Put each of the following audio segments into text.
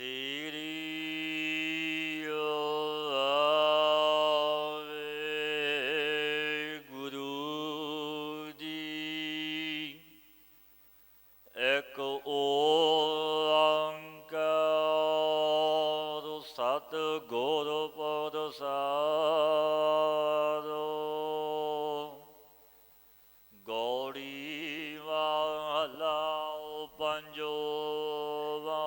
ਸ੍ਰੀ ਵਾਹਿਗੁਰੂ ਜੀ। ਇੱਕ ਓੰਕਾਰ ਸਤਿਗੁਰ ਪ੍ਰਸਾਦਿ। ਗੌੜੀ ਮਹਲਾ ਪੰਜਵਾ।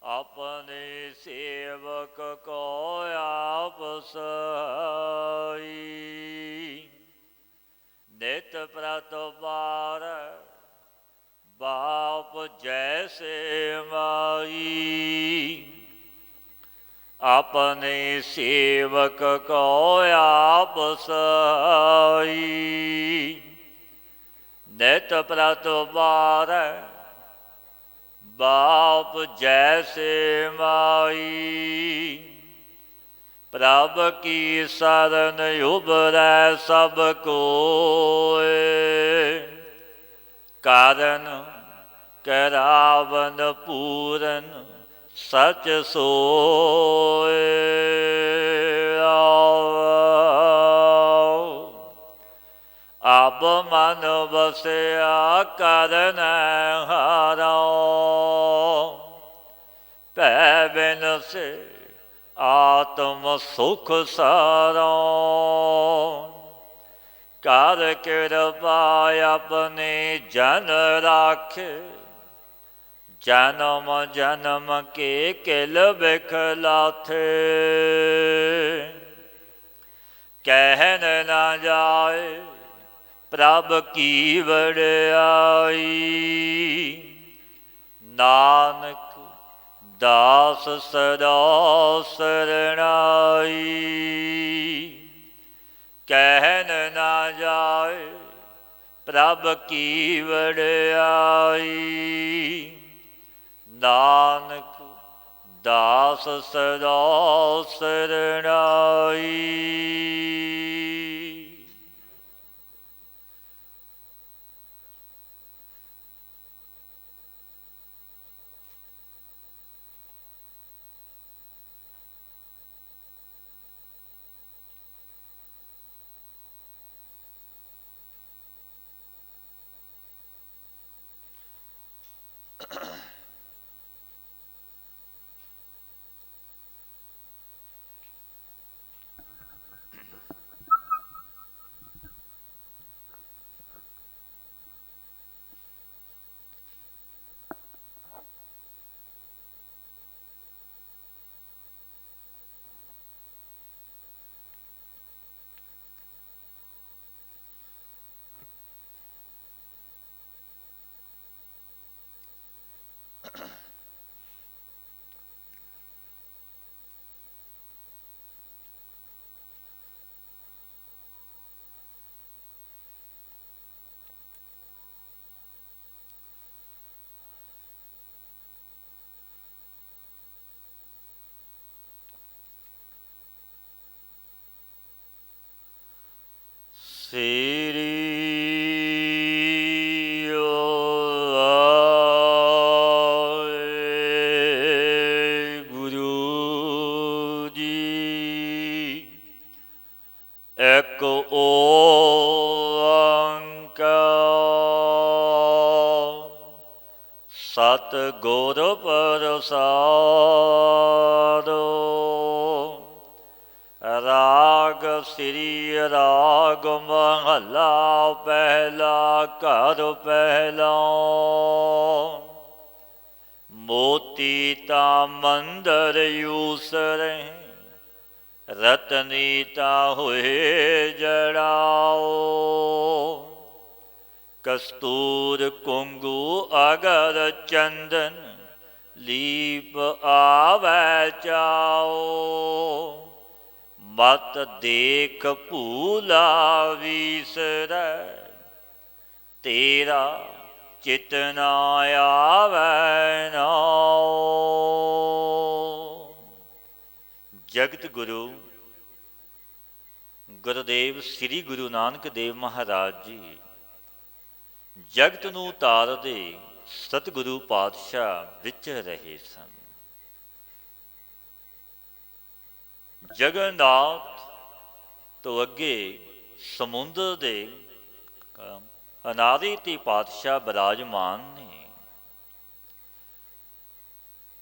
ਆਪਣੇ ਸੇਵਕ ਕੋ ਆਪ ਸਹਾਈ। ਨਿਤ ਪ੍ਰਤਪਾਰ ਬਾਪ ਜੈਸੇ ਮਾਈ। ਆਪਣੇ ਸੇਵਕ ਕੋ ਆਪ ਸਹਾਈ। ਨਿਤ ਪ੍ਰਤਪਾਰ ਬਾਪ ਜੈਸੇ ਮਾਈ। ਪ੍ਰਭ ਕੀ ਸਰਨ ਉਬਰੈ ਸਭ ਕੋਇ। ਕਾਰਨ ਕਰਾਵਨ ਪੂਰਨ ਸਚ ਸੋਇ। ਆਪ ਮਨ ਵਸਿਆ ਕਰਨ ਹਾਰੋ। ਭੈ ਬਿਨਸੇ ਆਤਮ ਸੁਖ ਸਾਰੋ। ਕਰ ਕਿਰਪਾ ਆਪਣੇ ਜਨ ਰਾਖੇ। ਜਨਮ ਜਨਮ ਕੇ ਕਿਲ ਬਿਖ ਲਾਥੇ। ਕਹਿਨ ਨਾ ਜਾਏ ਪ੍ਰਭ ਕੀ ਵਡਿਆਈ। ਨਾਨਕ ਦਾਸ ਸਦਾ ਸਰਣਾਈ। ਕਹਿਨ ਨਾ ਜਾਏ ਪ੍ਰਭ ਕੀ ਵਡਿਆਈ। ਨਾਨਕ ਦਾਸ ਸਦਾ ਸਰਣਾਈ। ਸ੍ਰੀ ਵਾਹਿਗੁਰੂ ਜੀ। ਇੱਕ ਓੰਕਾਰ ਸਤਿਗੁਰ ਪ੍ਰਸਾਦਿ। ਰਾਗ ਸ੍ਰੀ ਰਾਗ ਮਹਲਾ ਪਹਿਲਾ। ਘਰ ਪਹਿਲਾ। ਮੋਤੀ ਤਾਂ ਮੰਦਰ ਊਸਰੇ। ਰਤਨੀ ਤਾਂ ਹੋਏ ਜੜਾਓ। ਕਸਤੂਰ ਕੁੰਗੂ ਅਗਰ ਚੰਦਨ। ਲੀਪ ਆਵੈ ਚਾਓ। ਮਤ ਦੇਖ ਭੂਲਾ ਵੀਸਰੈ। ਤੇਰਾ ਚਿਤ ਨਾ ਆਵੈ ਨਾਉ। ਜਗਤ ਗੁਰੂ ਗੁਰਦੇਵ ਸ੍ਰੀ ਗੁਰੂ ਨਾਨਕ ਦੇਵ ਮਹਾਰਾਜ ਜੀ ਜਗਤ ਨੂੰ ਤਾਰਦੇ ਸਤਿਗੁਰੂ ਪਾਤਸ਼ਾਹ ਵਿਚ ਰਹੇ ਸਨ। ਜਗਨਨਾਥ ਤੋਂ ਅੱਗੇ ਸਮੁੰਦਰ ਦੇ ਅਨਾਦਿ ਤੇ ਪਾਤਸ਼ਾਹ ਬਿਰਾਜਮਾਨ ਨੇ।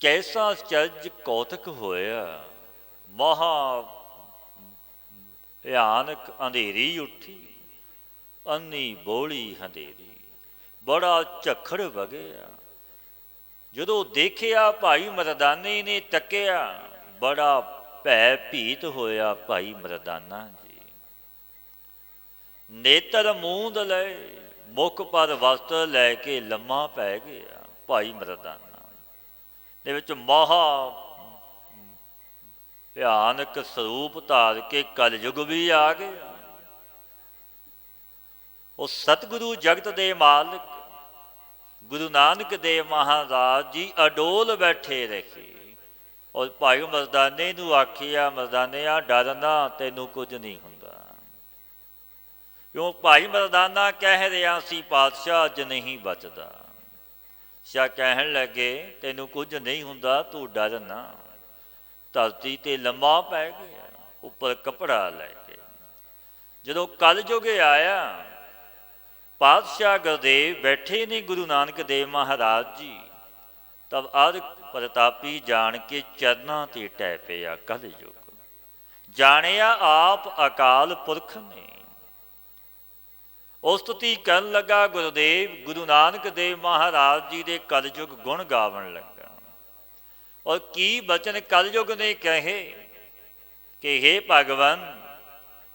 ਕੈਸਾ ਚੱਜ ਕੌਤਕ ਹੋਇਆ, ਮਹਾ ਭਿਆਨਕ ਅੰਧੇਰੀ ਉੱਠੀ, ਅੰਨੀ ਬੋਲੀ ਹਨੇਰੀ, ਬੜਾ ਝੱਖੜ ਵਗਿਆ। ਜਦੋਂ ਦੇਖਿਆ ਭਾਈ ਮਰਦਾਨੇ ਨੇ ਤੱਕਿਆ, ਬੜਾ ਭੈ ਭੀਤ ਹੋਇਆ ਭਾਈ ਮਰਦਾਨਾ ਜੀ। ਨੇਤਰ ਮੂੰਦ ਲਏ, ਮੁਖ ਪਰ ਵਸਤਰ ਲੈ ਕੇ ਲੰਮਾ ਪੈ ਗਿਆ ਭਾਈ ਮਰਦਾਨਾ। ਦੇ ਵਿੱਚ ਮਹਾ ਭਿਆਨਕ ਸਰੂਪ ਧਾਰ ਕੇ ਕਲਯੁਗ ਵੀ ਆ ਗਿਆ। ਉਹ ਸਤਿਗੁਰੂ ਜਗਤ ਦੇ ਮਾਲਕ ਗੁਰੂ ਨਾਨਕ ਦੇਵ ਮਹਾਰਾਜ ਜੀ ਅਡੋਲ ਬੈਠੇ ਰਹੇ। ਔਰ ਭਾਈ ਮਰਦਾਨੇ ਨੂੰ ਆਖਿਆ, ਮਰਦਾਨਿਆ ਡਰ ਨਾ, ਤੈਨੂੰ ਕੁਝ ਨਹੀਂ ਹੁੰਦਾ। ਕਿਉਂ ਭਾਈ ਮਰਦਾਨਾ ਕਹਿ ਰਿਹਾ ਸੀ ਪਾਤਸ਼ਾਹ ਅੱਜ ਨਹੀਂ ਬਚਦਾ। ਸ਼ਾਹ ਕਹਿਣ ਲੱਗੇ ਤੈਨੂੰ ਕੁਝ ਨਹੀਂ ਹੁੰਦਾ, ਤੂੰ ਡਰ ਨਾ। ਧਰਤੀ ਤੇ ਲੰਮਾ ਪੈ ਗਿਆ, ਉੱਪਰ ਕੱਪੜਾ ਲੈ ਕੇ। ਜਦੋਂ ਕਲਯੁਗ ਆਇਆ, ਪਾਤਸ਼ਾਹ ਗੁਰਦੇਵ ਬੈਠੇ ਨੇ ਗੁਰੂ ਨਾਨਕ ਦੇਵ ਮਹਾਰਾਜ ਜੀ, ਤਬ ਅਰ ਪ੍ਰਤਾਪੀ ਜਾਣ ਕੇ ਚਰਨਾਂ ਤੇ ਟਹਿ ਪਿਆ ਕਲਯੁਗ। ਜਾਣਿਆ ਆਪ ਅਕਾਲ ਪੁਰਖ ਨੇ। ਉਸਤਤੀ ਕਰਨ ਲੱਗਾ ਗੁਰਦੇਵ ਗੁਰੂ ਨਾਨਕ ਦੇਵ ਮਹਾਰਾਜ ਜੀ ਦੇ ਕਲਯੁਗ ਗੁਣ ਗਾਵਣ ਲੱਗਾ। ਔਰ ਕੀ ਬਚਨ ਕਲਯੁਗ ਨੇ ਕਹੇ ਕਿ ਹੇ ਭਗਵਾਨ,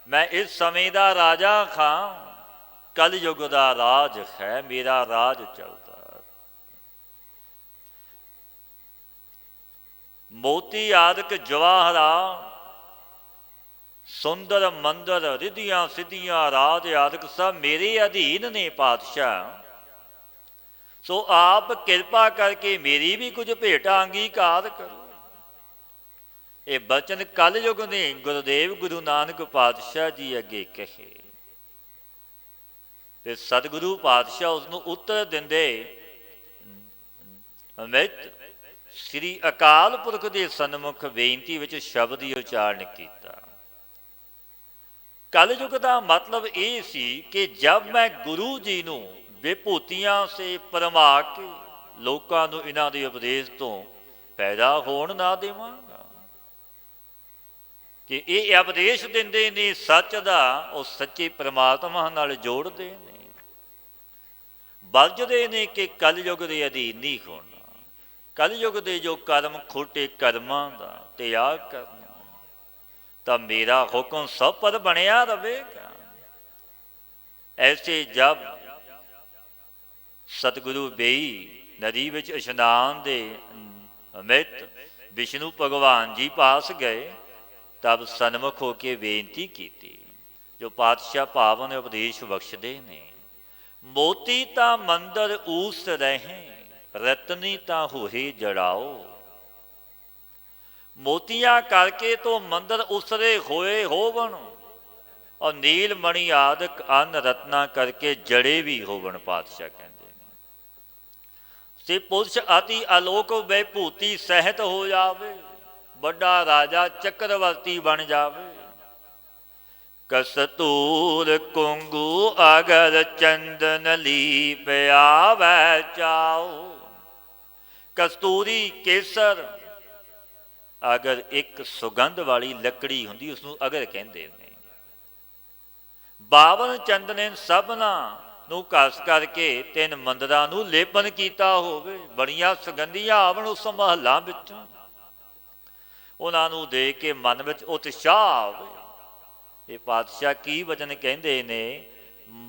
ਮੈਂ ਇਸ ਸਮੇਂ ਦਾ ਰਾਜਾ ਖਾਂ, ਕਲਯੁਗ ਦਾ ਰਾਜ ਹੈ, ਮੇਰਾ ਰਾਜ ਚੱਲਦਾ। ਮੋਤੀ ਆਦਿਕ ਜਵਾਹਰਾ, ਸੁੰਦਰ ਮੰਦਰ, ਰਿਧੀਆਂ ਸਿੱਧੀਆਂ, ਰਾਜ ਆਦਿਕ ਸਭ ਮੇਰੇ ਅਧੀਨ ਨੇ ਪਾਤਸ਼ਾਹ। ਸੋ ਆਪ ਕਿਰਪਾ ਕਰਕੇ ਮੇਰੀ ਵੀ ਕੁਝ ਭੇਟਾ ਅੰਗੀਕਾਰ ਕਰੋ। ਇਹ ਬਚਨ ਕਲਯੁਗ ਨੇ ਗੁਰਦੇਵ ਗੁਰੂ ਨਾਨਕ ਪਾਤਸ਼ਾਹ ਜੀ ਅੱਗੇ ਕਹੇ। ਤੇ ਸਤਿਗੁਰੂ ਪਾਤਸ਼ਾਹ ਉਸਨੂੰ ਉੱਤਰ ਦਿੰਦੇ, ਅਮਿਤ ਸ੍ਰੀ ਅਕਾਲ ਪੁਰਖ ਦੇ ਸਨਮੁਖ ਬੇਨਤੀ ਵਿੱਚ ਸ਼ਬਦ ਹੀ ਉਚਾਰਨ ਕੀਤਾ। ਕਲਯੁਗ ਦਾ ਮਤਲਬ ਇਹ ਸੀ ਕਿ ਜਦ ਮੈਂ ਗੁਰੂ ਜੀ ਨੂੰ ਵਿਭੂਤੀਆਂ ਸੇ ਭਰਮਾ ਕੇ ਲੋਕਾਂ ਨੂੰ ਇਹਨਾਂ ਦੇ ਉਪਦੇਸ਼ ਤੋਂ ਪੈਦਾ ਹੋਣ ਨਾ ਦੇਵਾਂਗਾ। ਕਿ ਇਹ ਉਪਦੇਸ਼ ਦਿੰਦੇ ਨੇ ਸੱਚ ਦਾ, ਉਹ ਸੱਚੇ ਪ੍ਰਮਾਤਮਾ ਨਾਲ ਜੋੜਦੇ ਨੇ। ਵਰਜਦੇ ਨੇ ਕਿ ਕਲਯੁਗ ਦੇ ਅਧੀਨ ਨਹੀਂ ਹੋਣਾ। ਕਲਯੁਗ ਦੇ ਜੋ ਕਰਮ ਖੋਟੇ ਕਰਮਾਂ ਦਾ ਤਿਆਗ ਕਰਨਾ, ਤਾਂ ਮੇਰਾ ਹੁਕਮ ਸਭ ਪਰ ਬਣਿਆ ਰਹੇਗਾ। ਐਸੇ ਜਬ ਸਤਿਗੁਰੂ ਬੇਈ ਨਦੀ ਵਿੱਚ ਇਸ਼ਨਾਨ ਦੇ ਅਮਿਤ ਵਿਸ਼ਨੂੰ ਭਗਵਾਨ ਜੀ ਪਾਸ ਗਏ, ਤਬ ਸਨਮੁਖ ਹੋ ਕੇ ਬੇਨਤੀ ਕੀਤੀ ਜੋ ਪਾਤਸ਼ਾਹ ਪਾਵਨ ਉਪਦੇਸ਼ ਬਖਸ਼ਦੇ ਨੇ। ਮੋਤੀ ਤਾਂ ਮੰਦਰ ਊਸ ਰਹੇ, ਰਤਨੀ ਤਾਂ ਹੋਏ ਜੜਾਓ। ਮੋਤੀਆਂ ਕਰਕੇ ਤੋਂ ਮੰਦਰ ਉਸਰੇ ਹੋਏ ਹੋਵਣ, ਔਰ ਨੀਲ ਮਣੀ ਆਦਿਕ ਅੰਨ ਰਤਨਾ ਕਰਕੇ ਜੜੇ ਵੀ ਹੋਵਣ। ਪਾਤਸ਼ਾਹ ਕਹਿੰਦੇ ਨੇ ਸੇ ਪੁਰਸ਼ ਅਤੀ ਆਲੋਕ ਵਿਭੂਤੀ ਸਹਿਤ ਹੋ ਜਾਵੇ, ਵੱਡਾ ਰਾਜਾ ਚੱਕਰਵਰਤੀ ਬਣ ਜਾਵੇ। ਕਸਤੂਰ ਕੁੰਗੂ ਅਗਰ ਚੰਦਨ ਲੀਪ ਆਵੈ ਚਾਓ। ਕਸਤੂਰੀ ਕੇਸਰ ਅਗਰ ਇੱਕ ਸੁਗੰਧ ਵਾਲੀ ਲੱਕੜੀ ਹੁੰਦੀ, ਉਸਨੂੰ ਅਗਰ ਕਹਿੰਦੇ ਨੇ। 52 ਚੰਦਨੇ ਸਭਨਾ ਨੂੰ ਘਸ ਕਰਕੇ 3 ਮੰਦਰਾਂ ਨੂੰ ਲੇਪਨ ਕੀਤਾ ਹੋਵੇ, ਬੜੀਆਂ ਸੁਗੰਧੀਆਂ ਆਵਣ ਉਸ ਮਹੱਲਾਂ ਵਿੱਚੋਂ, ਉਹਨਾਂ ਨੂੰ ਦੇਖ ਕੇ ਮਨ ਵਿੱਚ ਉਤਸ਼ਾਹ ਆਵੇ। ਇਹ ਪਾਤਸ਼ਾਹ ਕੀ ਵਚਨ ਕਹਿੰਦੇ ਨੇ,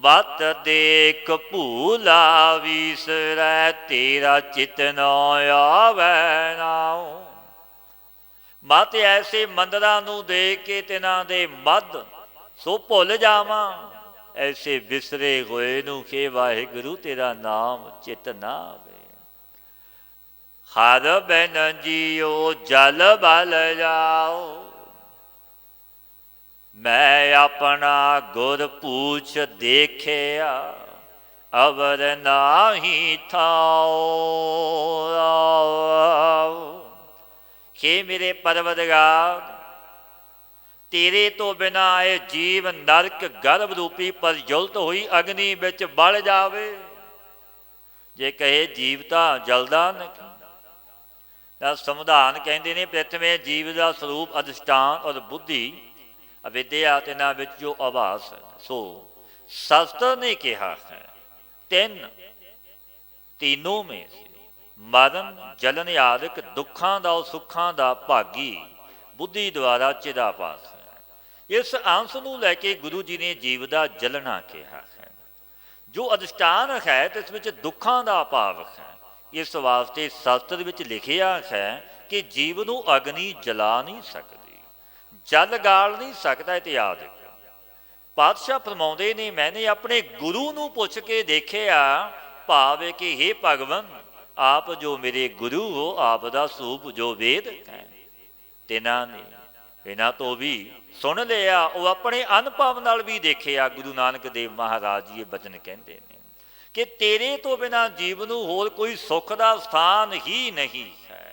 ਮਤ ਦੇਖ ਭੂਲਾ ਵਿਸਰੈ, ਤੇਰਾ ਚਿਤ ਨ ਆਵੈ ਨਾਉ। ਮਤ ਐਸੇ ਮੰਦਰਾਂ ਨੂੰ ਦੇਖ ਕੇ ਤਿਨਾਂ ਦੇ ਮਦ ਸੋ ਭੁੱਲ ਜਾਵਾਂ, ਐਸੇ ਵਿਸਰੇ ਹੋਏ ਨੂੰ ਕਿ ਵਾਹਿਗੁਰੂ ਤੇਰਾ ਨਾਮ ਚਿਤ ਨਾ ਆਵੇ। ਹਰ ਬਿਨ ਜੀਓ ਜਲ ਬਲ ਜਾਓ, ਮੈਂ ਆਪਣਾ ਗੁਰ ਪੂਛ ਦੇਖਿਆ, अवर नाही थाओ। हे मेरे परवरदिगार, तेरे तो बिना ये जीव नरक गर्भ रूपी प्रज्वलित हुई अग्नि विच बल जावे। जे कहे जीव तां जलदा नहीं। ਤਾਂ ਸੰਵਿਧਾਨ ਕਹਿੰਦੇ ਨੇ ਪ੍ਰਥਮੇ ਜੀਵ ਦਾ ਸਰੂਪ ਅਧਿਸ਼ਠਾਨ ਔਰ ਬੁੱਧੀ ਅਵਿਦਿਆ ਤਿੰਨਾਂ ਵਿੱਚ ਜੋ ਆਭਾਸ ਹੈ। ਸੋ ਸ਼ਾਸਤਰ ਨੇ ਕਿਹਾ ਹੈ तीनों में से मरण जलन आदि दुखों का और सुखों का भागी बुद्धि द्वारा चिदाभास है। इस अंश को लैके गुरु जी ने जीव का जलना कहा है। जो अधिष्ठान है तो इस दुखों का भाव है। इस वास्ते शास्त्र में लिखिया है कि जीव को अग्नि जला नहीं सकती, जल गाल नहीं सकता इत्यादि। पातशाह फरमाउंदे ने मैंने अपने गुरु नूं पुछ के देखिया, भाव है कि हे भगवन आप जो मेरे गुरु हो, आप दा सूप जो वेद है। तिन्हां ने इन्हां तो भी सुन लिया, वो अपने अनुभव नाल भी देखिया। गुरु नानक देव महाराज जी ये बचन कहते हैं कि तेरे तो बिना जीव नूं होर कोई सुख का स्थान ही नहीं है।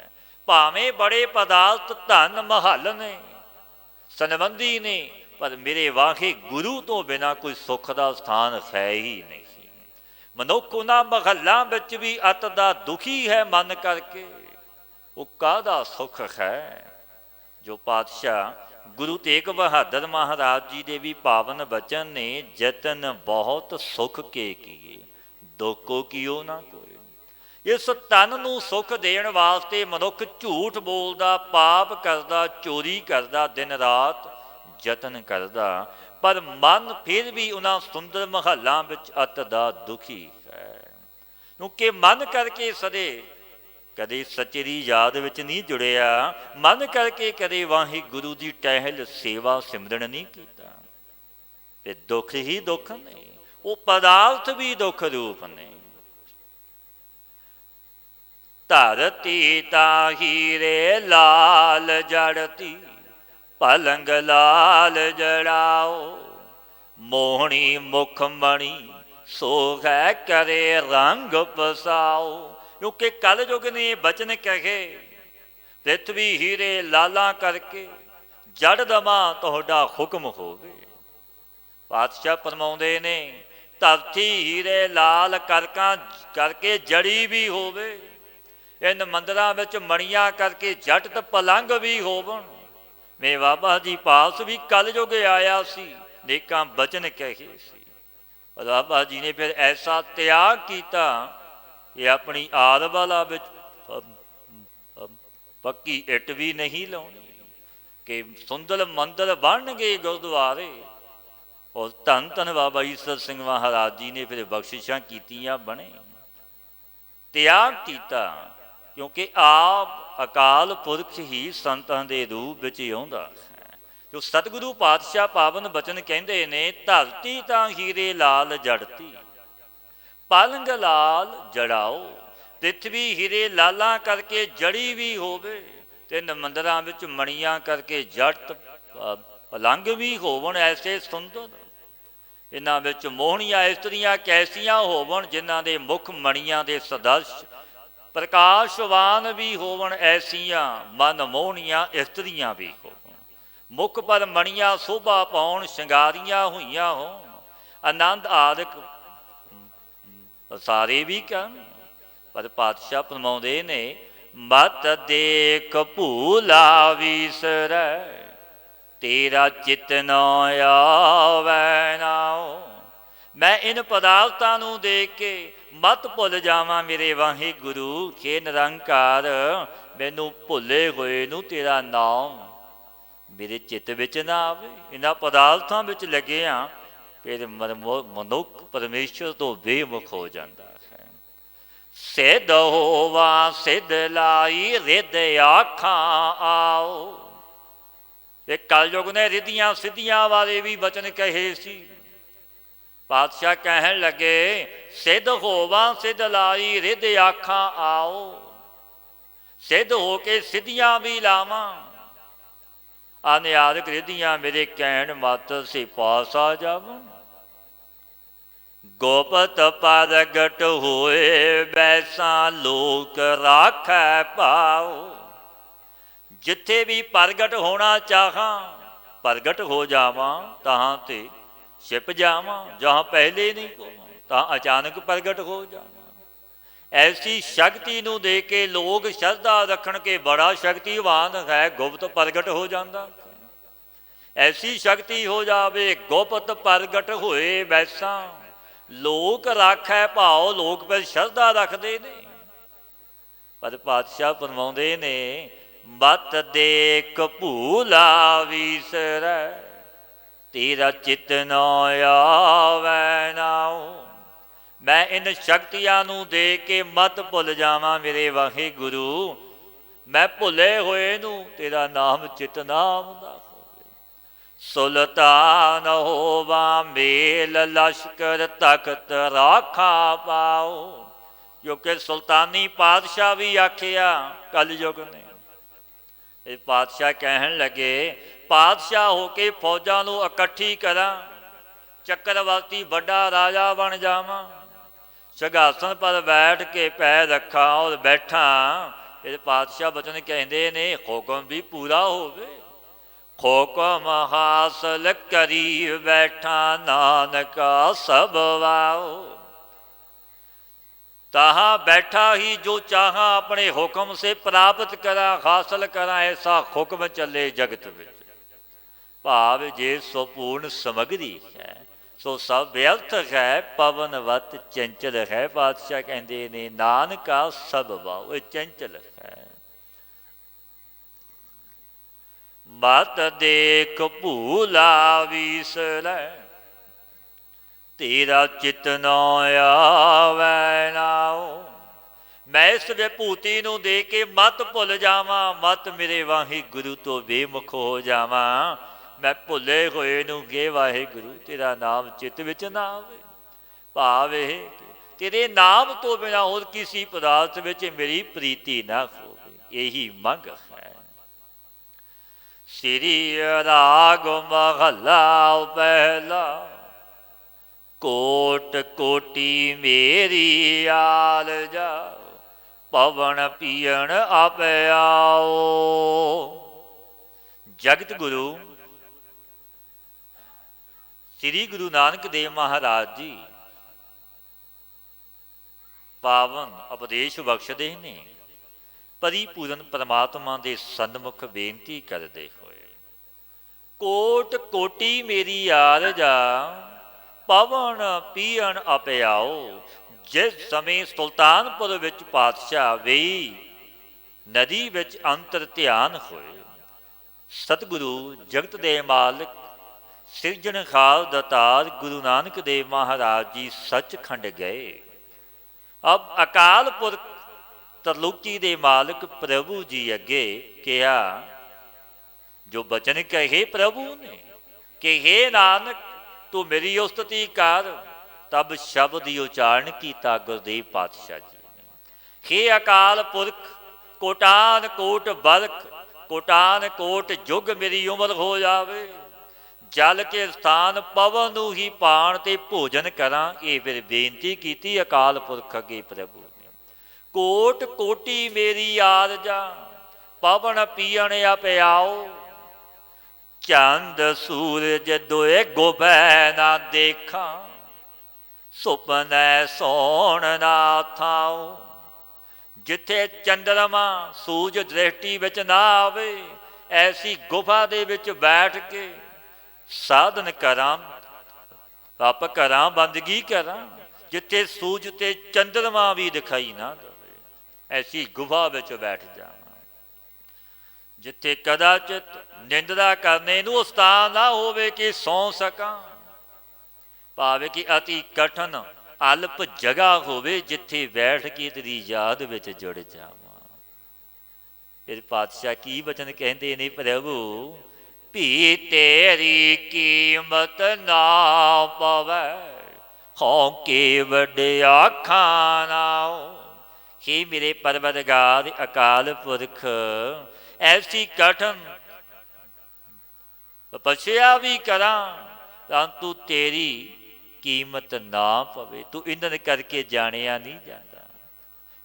भावें बड़े पदार्थ धन महल ने संबंधी ने, पर मेरे वाहे गुरु तो बिना कोई सुख का स्थान है ही नहीं। मनुख उन्हां महलों विच भी अत दा दुखी है मन करके, वो काहदा सुख है। जो पातशाह गुरु तेग बहादुर महाराज जी दे भी पावन बचन ने, जतन बहुत सुख के किए दुख को कियो ना कोई। इस तन नूं सुख देण वास्ते मनुख झूठ बोलदा, पाप करदा, चोरी करदा, दिन रात जतन करदा, पर मन फिर भी उन्हां सुंदर महलों विच अत दा दुखी है। क्योंकि मन करके सदे कदे सच्चे दी याद विच नहीं जुड़िया, मन करके कदे वाहे गुरु की टहल सेवा सिमरन नहीं कीता। ते दुख ही दुख ने, वो पदार्थ भी दुख रूप ने। धरती ताही रे लाल जड़ती, पलंग लाल जड़ाओ, मोहनी मुख मणि सोग है करे रंग पसाओ। क्योंकि कल युग ने बचन कहे, पृथ्वी हीरे लाला करके जड़ दमा तुहाडा हुक्म होवे। पातशाह फरमाउंदे ने धरती हीरे लाल करके जड़ी भी होवे, इन मंदिरां विच मणियां करके जट पलंग भी होवन। मैं बाबा जी पास भी कल युग आया सी, नेकां बचन कहे सी, बाबा जी ने फिर ऐसा त्याग किया कि अपनी आदवाला विच पक्की इट भी नहीं लाउणी, कि सुंदर मंदिर बन गए गुरुद्वारे। और धन धन बाबा ईसर सिंह महाराज जी ने फिर बख्शिशां कीतियां, बने त्याग किया। क्योंकि आप अकाल पुरख ही संतां दे रूप विच आउंदा है। जो सतगुरु पातशाह पावन बचन कहते ने, धरती तां हीरे लाल जड़ती, पलंग लाल जड़ाओ। पृथ्वी हीरे लाला करके जड़ी भी होवे, तिन मंदिरां विच मणियां करके जट पलंग भी होवन ऐसे सुंदर। इन्हां विच मोहनियां इस्त्रियां कैसियां होवन, जिन्हां दे मुख मणियां दे सदर्श प्रकाशवान भी होवन, ऐसियां मन मोहनियां इस्त्रियां भी होवन। मुख पर मणियां शोभा पाउण शिंगारियां हुईयां होण, आनंद आदਿਕ सारे भी कहन। पर पातशाह फरमाउंदे ने मत देख भूला विसरै, तेरा चित न आवै नाओ। मैं इन पदार्थां नूं देख के मत भुल जावां मेरे वाहे गुरु, हे निरंकार मैनू भुले होए नूं तेरा नाम मेरे चित्त विच ना आवे। इन्हां पदार्थां विच लगे हाँ, फिर मनुख परमेश्वर तो बेमुख हो जाता है। सिद्ध होवा सिद्ध लाई रिद आखां आओ। ते कलयुग ने रिधियां सिद्धियां वाले भी वचन कहे सी। पातशाह कहन लगे सिद्ध होवा सिद्ध लाई रिद आखां आओ। सिद्ध हो के सिद्धियां भी लावां, अनिआदक रिधियां मेरे कहण मात्र से पास आ जावन। ਗੋਪਤ ਪ੍ਰਗਟ ਹੋਏ ਵੈਸਾ ਲੋਕ ਰਾਖੈ ਪਾਉ। ਜਿੱਥੇ ਵੀ ਪ੍ਰਗਟ ਹੋਣਾ ਚਾਹਾਂ ਪ੍ਰਗਟ ਹੋ ਜਾਵਾਂ ਤਹਾਂ ਤੇ ਛਿਪ ਜਾਵਾਂ। ਜਹਾਂ ਪਹਿਲੇ ਨਹੀਂ ਕੋਵਾਂ ਤਾਂ ਅਚਾਨਕ ਪ੍ਰਗਟ ਹੋ ਜਾਵਾਂ। ਐਸੀ ਸ਼ਕਤੀ ਨੂੰ ਦੇ ਕੇ ਲੋਕ ਸ਼ਰਧਾ ਰੱਖਣ ਕੇ ਬੜਾ ਸ਼ਕਤੀਵਾਨ ਹੈ, ਗੁਪਤ ਪ੍ਰਗਟ ਹੋ ਜਾਂਦਾ। ਐਸੀ ਸ਼ਕਤੀ ਹੋ ਜਾਵੇ ਗੁਪਤ ਪ੍ਰਗਟ ਹੋਏ ਵੈਸਾ ਲੋਕ ਰਾਖੈ ਭਾਉ। ਲੋਕ ਫਿਰ ਸ਼ਰਧਾ ਰੱਖਦੇ ਨੇ। ਪਰ ਪਾਤਸ਼ਾਹ ਫਰਮਾਉਂਦੇ ਨੇ ਮਤ ਦੇਖ ਭੂਲਾ ਵਿਸਰੈ ਤੇਰਾ ਚਿਤ ਨ ਆਵੈ ਨਾਉ। ਮੈਂ ਇਨ ਸ਼ਕਤੀਆਂ ਨੂੰ ਦੇ ਕੇ ਮਤ ਭੁੱਲ ਜਾਵਾਂ ਮੇਰੇ ਵਾਹਿਗੁਰੂ। ਮੈਂ ਭੁੱਲੇ ਹੋਏ ਨੂੰ ਤੇਰਾ ਨਾਮ ਚਿਤ ਨਾ ਆਉਂਦਾ ਹੋਵੇ। ਸੁਲਤਾਨ ਹੋਵਾ ਮੇਲ ਲਸ਼ਕਰ ਤਖਤ ਰਾਖਾ ਪਾਉ। ਕਿਉਂਕਿ ਸੁਲਤਾਨੀ ਪਾਤਸ਼ਾਹ ਵੀ ਆਖਿਆ ਕਲਯੁਗ ਨੇ। ਇਹ ਪਾਤਸ਼ਾਹ ਕਹਿਣ ਲੱਗੇ ਪਾਤਸ਼ਾਹ ਹੋ ਕੇ ਫੌਜਾਂ ਨੂੰ ਇਕੱਠੀ ਕਰਾਂ, ਚੱਕਰਵਰਤੀ ਵੱਡਾ ਰਾਜਾ ਬਣ ਜਾਵਾਂ, ਸਿੰਘਾਸਨ ਪਰ ਬੈਠ ਕੇ ਪੈਰ ਰੱਖਾਂ ਔਰ ਬੈਠਾ। ਇਹ ਪਾਤਸ਼ਾਹ ਬਚਨ ਕਹਿੰਦੇ ਨੇ ਹੁਕਮ ਵੀ ਪੂਰਾ ਹੋਵੇ। ਹੁਕਮ ਹਾਸਲ ਕਰੀ ਬੈਠਾ ਨਾਨਕਾ ਸਭ ਵਾਓ। तहाँ बैठा ही जो चाहा अपने हुक्म से प्राप्त करा हासिल करा। ऐसा हुक्म चले जगत में। भाव जे सुपूर्ण समग्री है सो सब व्यर्थ है, पवनवत चंचल है। पातशाह कहते ने नानका सब वाओ चंचल है। मत देख भूला विसरै तेरा चित न आवै नाओ। मैं इस विभूति नूं दे के मत भुल जावां, मत मेरे वाहिगुरु तो बेमुख हो जावां। मैं भुले होए नूं गे वाहिगुरु तेरा नाम चित विच ना आवे। भाव ये तेरे नाम तो बिना होर किसी पदार्थ विच मेरी प्रीति ना होवे, यही मंग है। श्री राग महला पहला कोट कोटि मेरी आल जाओ पवन पियण आप आओ। जगत गुरु श्री गुरु नानक देव महाराज जी पावन उपदेश बख्शदे ने परिपूर्ण परमात्मा के सन्मुख बेनती करते हुए कोट कोटि मेरी आल जा पवन पीण अपयाओ। जिस समय सुल्तानपुर विच पातशाह वेई नदी विच अंतर ध्यान होए सतगुरु जगत दे मालिक सिरजणहार दातार गुरु नानक देव महाराज जी सचखंड गए। अब अकाल पुरख तरलोकी दे मालिक प्रभु जी अगे कहा जो बचन कहे प्रभु ने कि हे नानक तू मेरी उस्तति कर। तब शब्द उच्चारण किया गुरदेव पातशाह जी ने। हे अकाल पुरख कोटान कोट बरख कोटान कोट जुग मेरी उम्र हो जावे। जल के स्थान पवन नूं ही पाण ते भोजन करा। ये फिर बेनती की अकाल पुरख अगे प्रभु ने। कोट कोटि मेरी आरजा पवन पीण अपयाओ। चंद सूरज दोए गोबै ना देखा सुपनै सोण ना थाओ। जिथे चंद्रमा सूरज दृष्टि विच ना आवे ऐसी गुफा दे विच बैठ के साधन करा तप करा बंदगी करा। जिथे सूरज ते चंद्रमा भी दिखाई ना दे ऐसी गुफा विच बैठ जा। जिथे कदाचित निंदरा करने नूं स्थान ना होवे कि सौ सका। भावे कि अति कठिन अल्प जगह होवे जिथे बैठ के तेरी याद विच जुड़ जावां। फिर पातशाह की वचन कहते ने प्रभु भी तेरी कीमत ना पवै हों के वड्डिया खानाओ। हे मेरे परवरदिगार अकाल पुरख ऐसी कठिन तपस्या भी करा परंतु तेरी ਕੀਮਤ ਨਾ ਪਵੇ। ਤੂੰ ਇੰਦਨ ਕਰਕੇ ਜਾਣਿਆ ਨਹੀਂ ਜਾਂਦਾ।